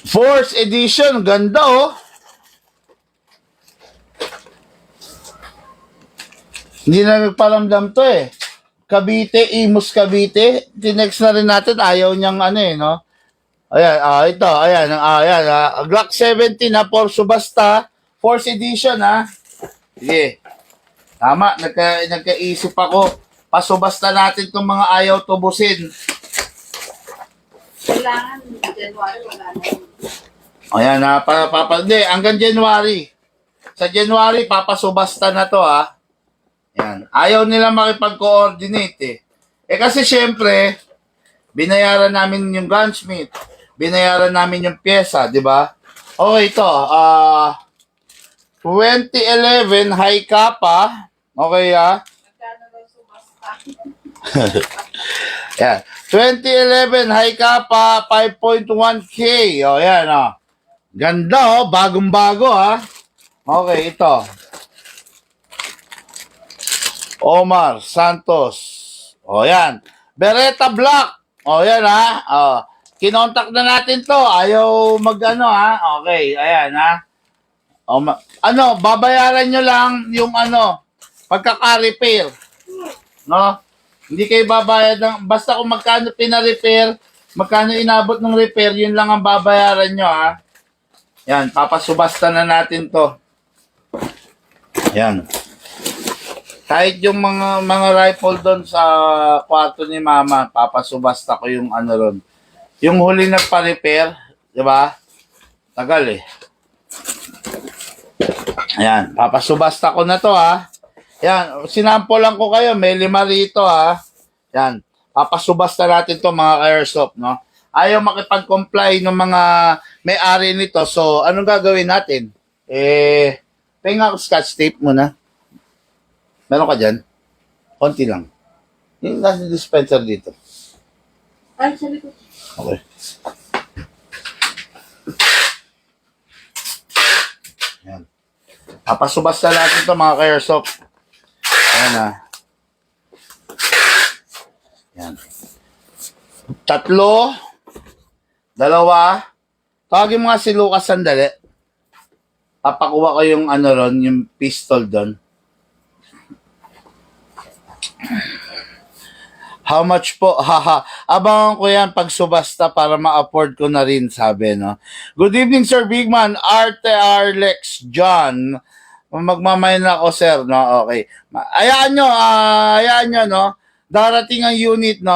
Force Edition. Ganda, oh. Hindi na nagparamdam to, eh. Cavite, Imus Cavite. Tinext na rin natin. Ayaw niyang ano, eh, no? Ayan, ito. Ayan, Glock 17 na for subasta. Force Edition, ha? Sige. Tama, nagkaisip ako. Pasubasta natin itong mga ayaw tubusin. Kailangan January wala na yun. Ayan, hindi, hanggang January. Sa January, papasubasta na to, ha? Ayan. Ayaw nila makipag-coordinate, eh. Kasi syempre, binayaran namin yung gunsmith. Binayaran namin yung pyesa, di ba? Okay, ito. 2011 high kappa. Okay, ha? Magkano daw sumasta? Yan. 2011 high kappa 5.1K. O, yan, o. Ganda, oh. Bagong-bago, ha? Okay, ito. Omar Santos. O, yan. Beretta Black. O, yan, ha? O. Kinontak na natin to. Ayaw mag-ano, ha? Okay, ayan, ha? O, babayaran nyo lang yung pagkaka-repair. No? Hindi kayo babayad ng, basta kung magkano pina-repair, magkano inabot ng repair, yun lang ang babayaran nyo, ha? Yan, papasubasta na natin to. Yan. Kahit yung mga rifle doon sa kwarto ni Mama, papasubasta ko yung ron. Yung huli nagpa-repair, di ba? Tagal, eh. Ayan, papasubasta ko na to, ha. Yan, sinample lang ko kayo, may 5 rito, ha. Yan, papasubasta natin to mga airsoft, no? Ayaw makipag-comply ng mga may-ari nito, so anong gagawin natin? Penga ako scotch tape muna. Meron ka dyan? Konti lang. Yung nasa dispenser dito. Ay, sabi ko. Okay. Yan. Papasubasta natin to mga ka-airsoft. Ayan, ha. Yan. 3, 2, tawagin mo nga si Lucas sandali. Papakuha ko yung ron, yung pistol doon. How much po? Haha. Abangan ko yan pag subasta para ma-afford ko na rin, sabi, no? Good evening, Sir Bigman. Arte Lex John. Magmamayin na ako, sir, no? Okay. Hayaan nyo, no? Darating ang unit, no?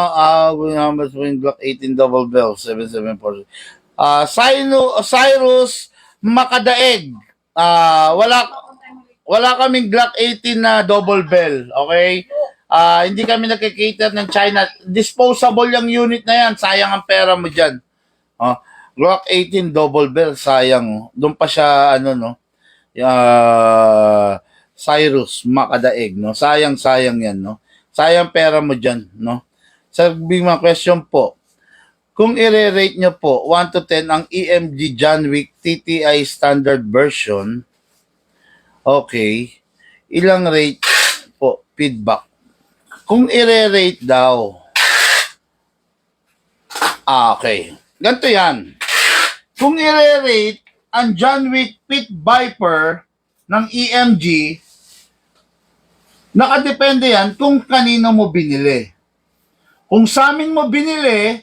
Glock 18 double bell, 774. Cyrus Makadaeg. Wala kaming Glock 18 na double bell, okay? Hindi kami nagkikater ng China. Disposable yung unit na yan. Sayang ang pera mo dyan. Glock 18 double bell, sayang. Doon pa siya, Cyrus Makadaeg, no? Sayang yan, no? Sayang pera mo dyan, no? Sabi mga question po, kung i-rate nyo po, 1 to 10 ang EMG John Wick TTI standard version, okay, ilang rate po, feedback? Kung i-rate daw, okay, ganito yan. Kung i-rate ang John Wick Pit Viper ng EMG, nakadepende yan kung kanino mo binili. Kung sa amin mo binili,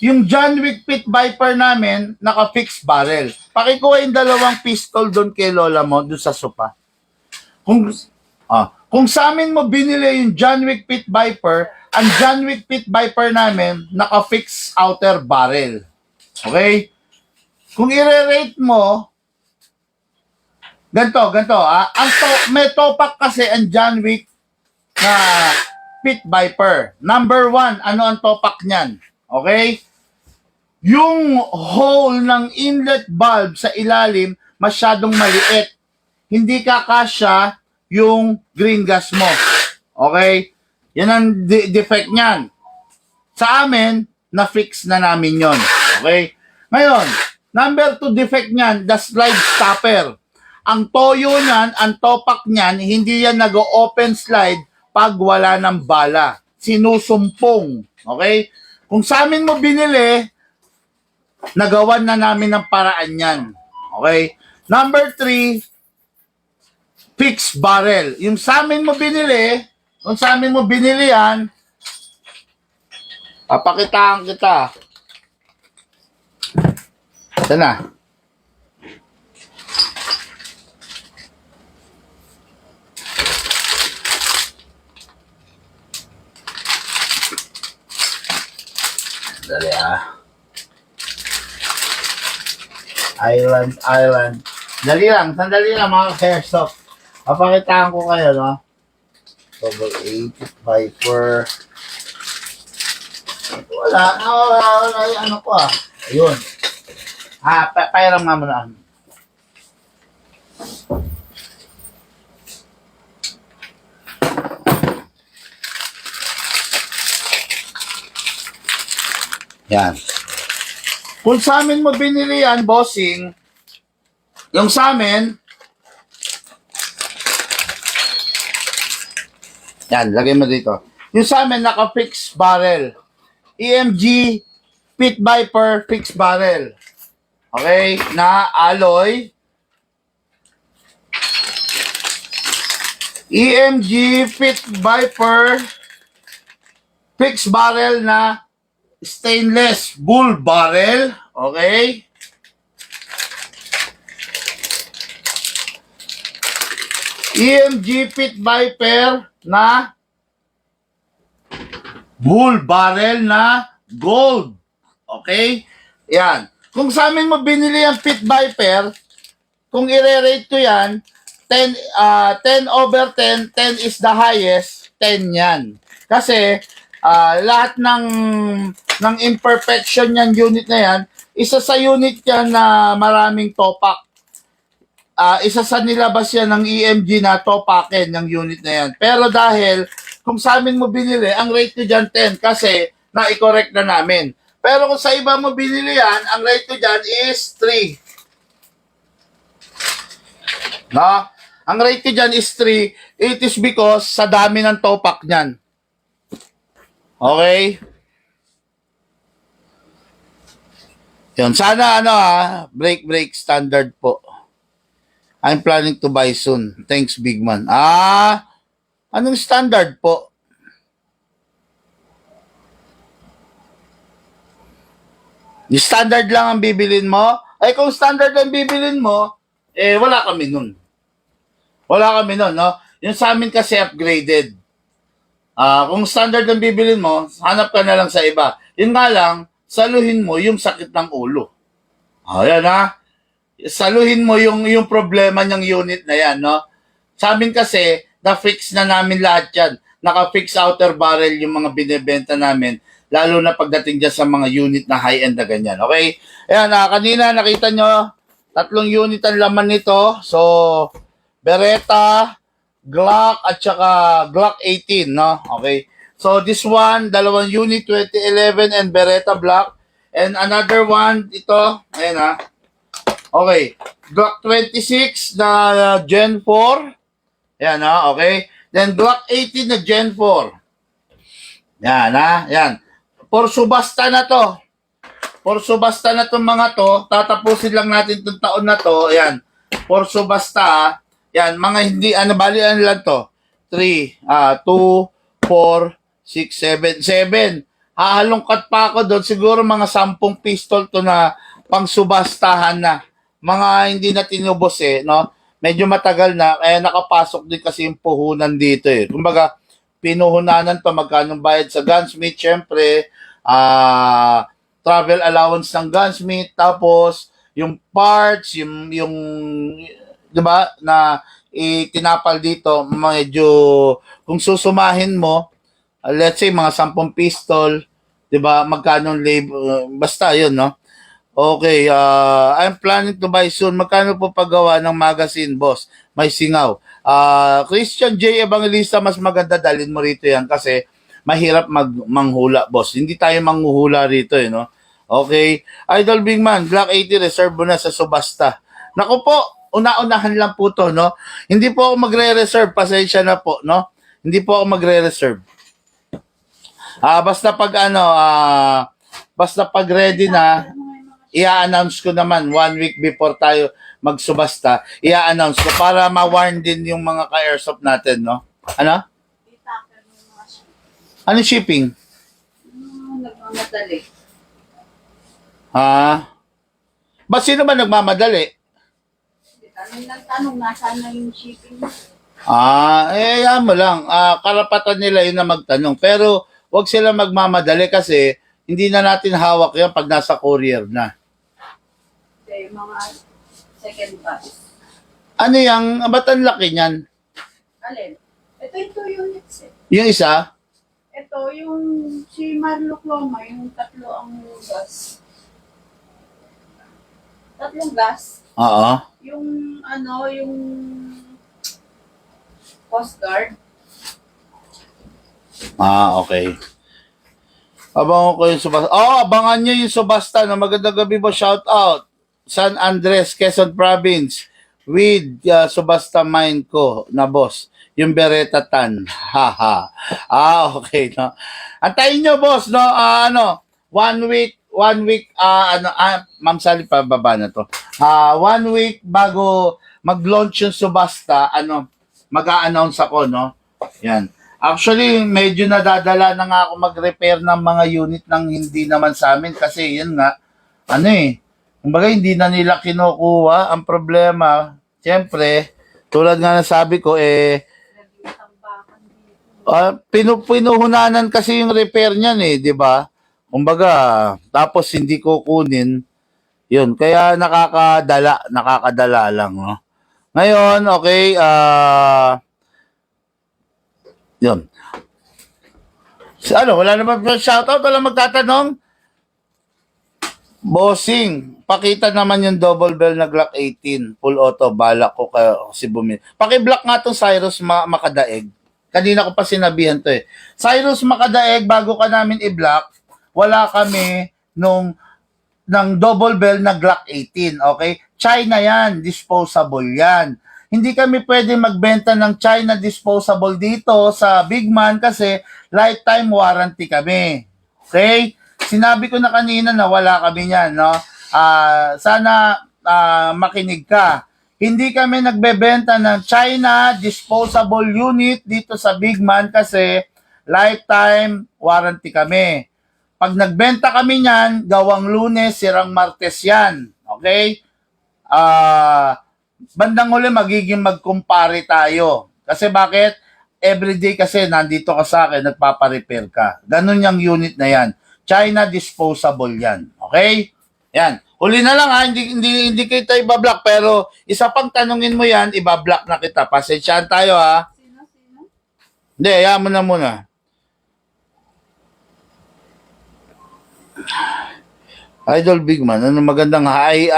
yung John Wick Pit Viper namin, naka-fixed barrel. Pakikuha yung 2 pistol doon kay lola mo, doon sa sopa. Kung sa amin mo binili yung John Wick Pit Viper, ang John Wick Pit Viper namin, naka-fixed outer barrel. Okay? Kung i-rate mo, ganto, ah. May topak kasi ang John Wick na Pit Viper. Number 1, ano ang topak niyan? Okay? Yung hole ng inlet valve sa ilalim masyadong maliit. Hindi kakasya yung green gas mo. Okay? Yan ang defect niyan. Sa amin, na-fix na namin yon. Okay? Ngayon, number 2 defect niyan, the slide stopper. Ang toyo niyan, ang topak niyan, hindi yan nag-open slide pag wala ng bala. Sinusumpong. Okay? Kung sa amin mo binili, nagawan na namin ng paraan yan. Okay? Number 3, fixed barrel. Yung sa amin mo binili, kung sa amin mo binili yan, papakitaan kita. Ito na. Dali Island. Sandali lang mga airsoft. Papakitaan ko kayo, no? Double 8, Viper. Wala, yung ano ko ah. Ayun. Pairam nga muna. Yan. Kung sa amin mo binili yan, bossing, yung sa amin, yan, lagay mo dito. Yung sa amin, naka-fix barrel. EMG Pit Viper fixed barrel. Okay? Na alloy. EMG Pit Viper fixed barrel na stainless bull barrel. Okay? EMG Pit Viper na bull barrel na gold. Okay? Yan. Kung sa amin mo binili ang Pit Viper, kung i-rate ko yan, 10 over 10, 10 is the highest, 10 yan. Kasi, lahat ng imperfection yan, unit na yan, isa sa unit yan na maraming topak. Isa sa nilabas yan ng EMG na topakin ng unit na yan. Pero dahil, kung sa amin mo binili, ang rate ko dyan 10 kasi na-correct na namin. Pero kung sa iba mo binili yan, ang rate ko dyan is 3. No? Ang rate ko dyan is 3. It is because sa dami ng topak nyan. Okay? Yun. Sana break standard po. I'm planning to buy soon. Thanks, big man. Anong standard po? Yung standard lang ang bibilin mo? Ay, kung standard lang bibilin mo, wala kami nun. Wala kami nun, no? Yung sa amin kasi upgraded. Kung standard ang bibilin mo, hanap ka na lang sa iba. Yun nga lang, saluhin mo yung sakit ng ulo. Ayan saluhin mo yung problema ng unit na yan, no? Sa amin kasi, na-fix na namin lahat yan. Naka-fix outer barrel yung mga binibenta namin, lalo na pagdating dyan sa mga unit na high-end na ganyan. Okay? Ayan, kanina nakita nyo, 3 unit ang laman nito. So, Beretta, Glock, at saka Glock 18, no? Okay. So, this one, 2 unit, 2011 and Beretta Black. And another one, ito, ayan Okay. Glock 26 na Gen 4. Ayan okay. Then Glock 18 na Gen 4. Yan For subasta na to. For subasta na tong mga to. Tatapusin lang natin tong taon na to. Ayan. For subasta. Yan. Mga hindi, bali lang to. 3, 2, 4, 6, 7. 7. Hahalongkat pa ako doon. Siguro mga 10 pistol to na pang subastahan na. Mga hindi na tinubos no? Medyo matagal na, kaya nakapasok din kasi yung puhunan dito Kumbaga, pinuhunanan pa magkano bayad sa gunsmith, syempre, travel allowance ng gunsmith, tapos yung parts, yung 'di ba, na itinapal dito, medyo kung susumahin mo, let's say mga 10 pistol, 'di ba? Magkano basta 'yun, no? Okay, I'm planning to buy soon. Magkano po paggawa ng magazine, boss? May singaw. Christian J. Evangelista, mas maganda dalhin mo rito yan kasi mahirap manghula, boss. Hindi tayo manghuhula rito, no? Okay. Idol Big Man, Glock 80 reserve mo na sa subasta. Naku po, una-unahan lang po to, no? Hindi po ako magre-reserve, pasensya na po, no? Hindi po ako magre-reserve. Basta pag ready na, i-announce ko naman 1 week before tayo magsubasta, i-announce ko para ma-warn din yung mga ka-airsoft natin, no? Ano? Itakan mo yung mga ship. Ano shipping? Nagmamadali. Ba't sino ba nagmamadali? Tanong ng tanong, nasaan na yung shipping? Yan mo lang. Karapatan nila yun na magtanong. Pero, wag sila magmamadali kasi hindi na natin hawak yan pag nasa courier na. Okay, mga second batch. Ano yung, ba't ang laki niyan? Alin? Ito yung 2 units eh. Yung isa? Ito yung si Marlo Cloma, yung 3 ang gas. 3 gas. Oo. Yung yung Coast Guard. Okay. Abangan ko yung subasta. Abangan nyo yung subasta na magandang gabi po. Shout out. San Andres, Quezon Province. With subasta mine ko na boss. Yung Beretta Tan. Haha. Okay. No? Antayin nyo, boss. No? 1 week, Ma'am Sally, pababa na to. 1 week bago mag-launch yung subasta, mag-a-announce ako, no? Yan. Actually, medyo nadadala na nga ako mag-repair ng mga unit ng hindi naman sa amin kasi yun nga, kumbaga hindi na nila kinukuha. Ang problema, siyempre, tulad nga ng sabi ko, pinuhunanan kasi yung repair niyan di ba? Kumbaga, tapos hindi ko kunin, yun. Kaya nakakadala lang, no? Ngayon, okay, yun. Wala naman shoutout, wala magtatanong. Bossing, pakita naman yung double bell na Glock 18, full auto, balak ko kasi bumili. Paki-block nga tong Cyrus Makadaeg. Kanina ko pa sinabihan to Cyrus Makadaeg, bago ka namin i-block, wala kami ng double bell na Glock 18, okay? China yan, disposable yan. Hindi kami pwede magbenta ng China disposable dito sa Big Man kasi lifetime warranty kami. Okay? Sinabi ko na kanina na wala kami niyan, no? Sana makinig ka. Hindi kami nagbebenta ng China disposable unit dito sa Big Man kasi lifetime warranty kami. Pag nagbenta kami niyan, gawang Lunes, sirang Martes yan. Okay? Bandang huli magiging magkumpare tayo. Kasi bakit? Everyday kasi nandito ka sa akin, nagpaparepair ka. Ganun yung unit na yan. China disposable yan. Okay? Yan. Huli na lang hindi kita ibablock pero isa pang tanungin mo yan, ibablock na kita. Pasensyahan tayo Sino? Hindi, ayaw mo na muna. Idol Big Man, magandang hi?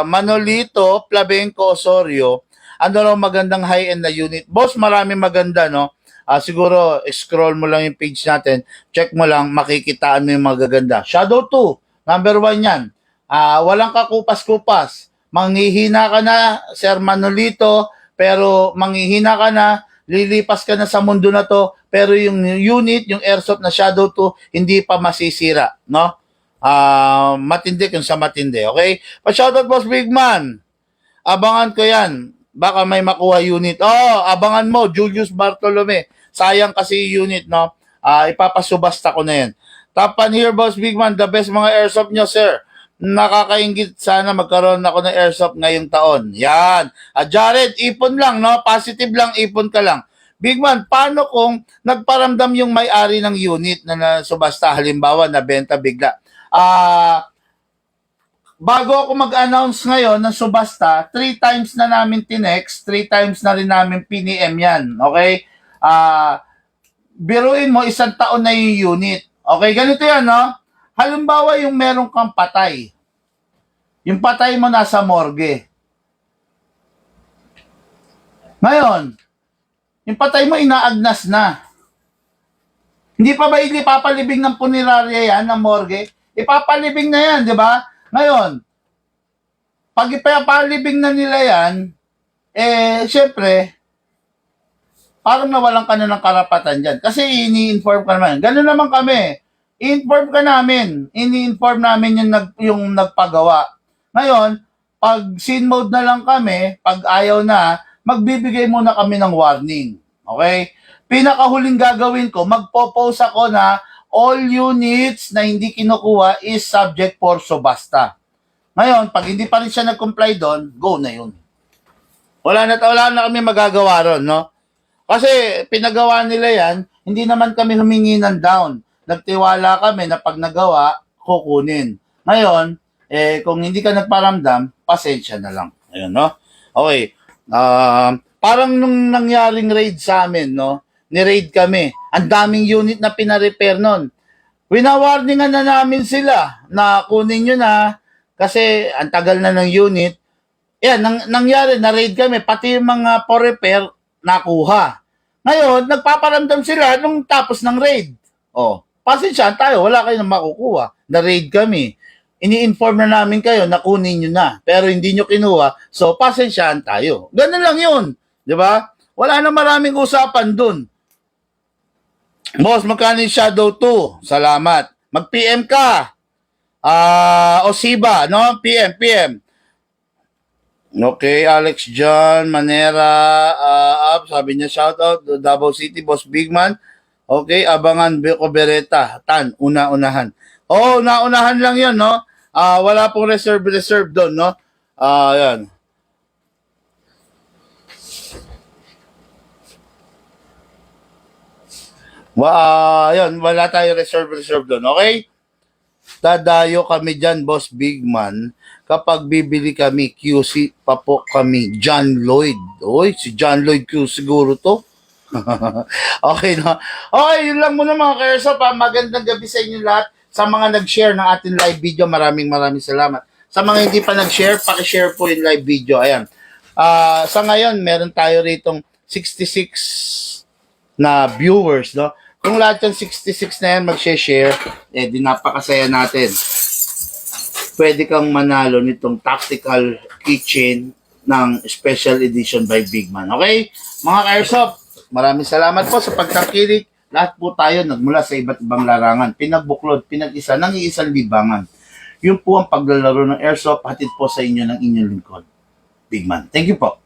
Manolito, Plabenco, Osorio, raw magandang high-end na unit? Boss, marami maganda, no? Siguro, scroll mo lang yung page natin, check mo lang, makikitaan mo yung magaganda. Shadow 2, number 1 yan. Walang kakupas-kupas. Manghihina ka na, Sir Manolito, pero manghihina ka na, lilipas ka na sa mundo na to, pero yung unit, yung airsoft na Shadow 2, hindi pa masisira, no? Matindi kung sa matindi, okay? Pa-shoutout, Boss Big Man. Abangan ko yan. Baka may makuha unit. Abangan mo, Julius Bartolome. Sayang kasi unit, no? Ipapasubasta ko na yan. Top 1 here, Boss Big Man. The best mga airsoft nyo, sir. Nakakaingit, sana magkaroon ako ng airsoft ngayong taon. Yan. Jared, ipon lang, no? Positive lang, ipon ka lang. Big Man, paano kung nagparamdam yung may-ari ng unit na nasubasta, halimbawa, nabenta bigla? bago ako mag-announce ngayon ng subasta, 3 times na namin tinext, 3 times na rin namin PNM yan. Okay? Biruin mo, 1 taon na yung unit. Okay, ganito yan, no? Halimbawa yung meron kang patay. Yung patay mo nasa morgue. Ngayon, yung patay mo inaagnas na. Hindi pa ba ipapalibing ng punerarya yan, ng morgue? Ipapalibing na yan, di ba? Ngayon, pag ipapalibing na nila yan, syempre, parang nawalan ka na ng karapatan dyan. Kasi ini-inform ka naman. Ganun naman kami. I-inform ka namin. Ini-inform namin yung nagpagawa. Ngayon, pag scene mode na lang kami, pag ayaw na, magbibigay muna kami ng warning. Okay? Pinakahuling gagawin ko, magpo-post ako na all units na hindi kinukuha is subject for subasta. Ngayon, pag hindi pa rin siya nag-comply doon, go na yun. Wala na kami magagawa ron, no? Kasi pinagawa nila yan, hindi naman kami humingi ng down. Nagtiwala kami na pag nagawa, kukunin. Ngayon, kung hindi ka nagparamdam, pasensya na lang. Ayun, no? Okay. Parang nung nangyaring raid sa amin, no? Ni-raid kami. Ang daming unit na pina-repair nun. Winawarningan na namin sila na kunin nyo na kasi ang tagal na ng unit. Yan, nangyari, na-raid kami. Pati yung mga po-repair, nakuha. Ngayon, nagpaparamdam sila nung tapos ng raid. Pasensyahan tayo, wala kayo na makukuha. Na-raid kami. Ini-inform na namin kayo na kunin nyo na. Pero hindi nyo kinuha, so pasensyahan tayo. Ganun lang yun. Di ba? Wala na maraming usapan dun. Boss, magkano yung Shadow 2? Salamat. Mag-PM ka. Osiba, no? PM. Okay, Alex John, Manera, up, sabi niya, shout out, Davao City, Boss Bigman. Okay, abangan, Beko Beretta, Tan, unahan. Naunahan lang yun, no? Wala pong reserve doon, no? Yan. Yan, wala tayo reserve doon, okay? Dadayo kami dyan, Boss Bigman. Kapag bibili kami, QC pa po kami, John Lloyd. Oy, si John Lloyd Q siguro to. Okay, no? Okay, yun lang muna mga ka-airsoft. Magandang gabi sa inyo lahat. Sa mga nag-share ng ating live video, maraming salamat. Sa mga hindi pa nag-share, paki-share po yung live video. Ayan. Sa ngayon, meron tayo ritong 66 na viewers, no? Kung lahat yung 66 na yan mag-share, di napakasaya natin. Pwede kang manalo nitong tactical keychain ng special edition by Bigman. Okay? Mga ka-airsoft, maraming salamat po sa pagtangkilik. Lahat po tayo nagmula sa iba't ibang larangan. Pinagbuklod, pinag-isa, ng iisang libangan. Yun po ang paglalaro ng airsoft, hatid po sa inyo ng inyong lingkod. Bigman. Thank you po.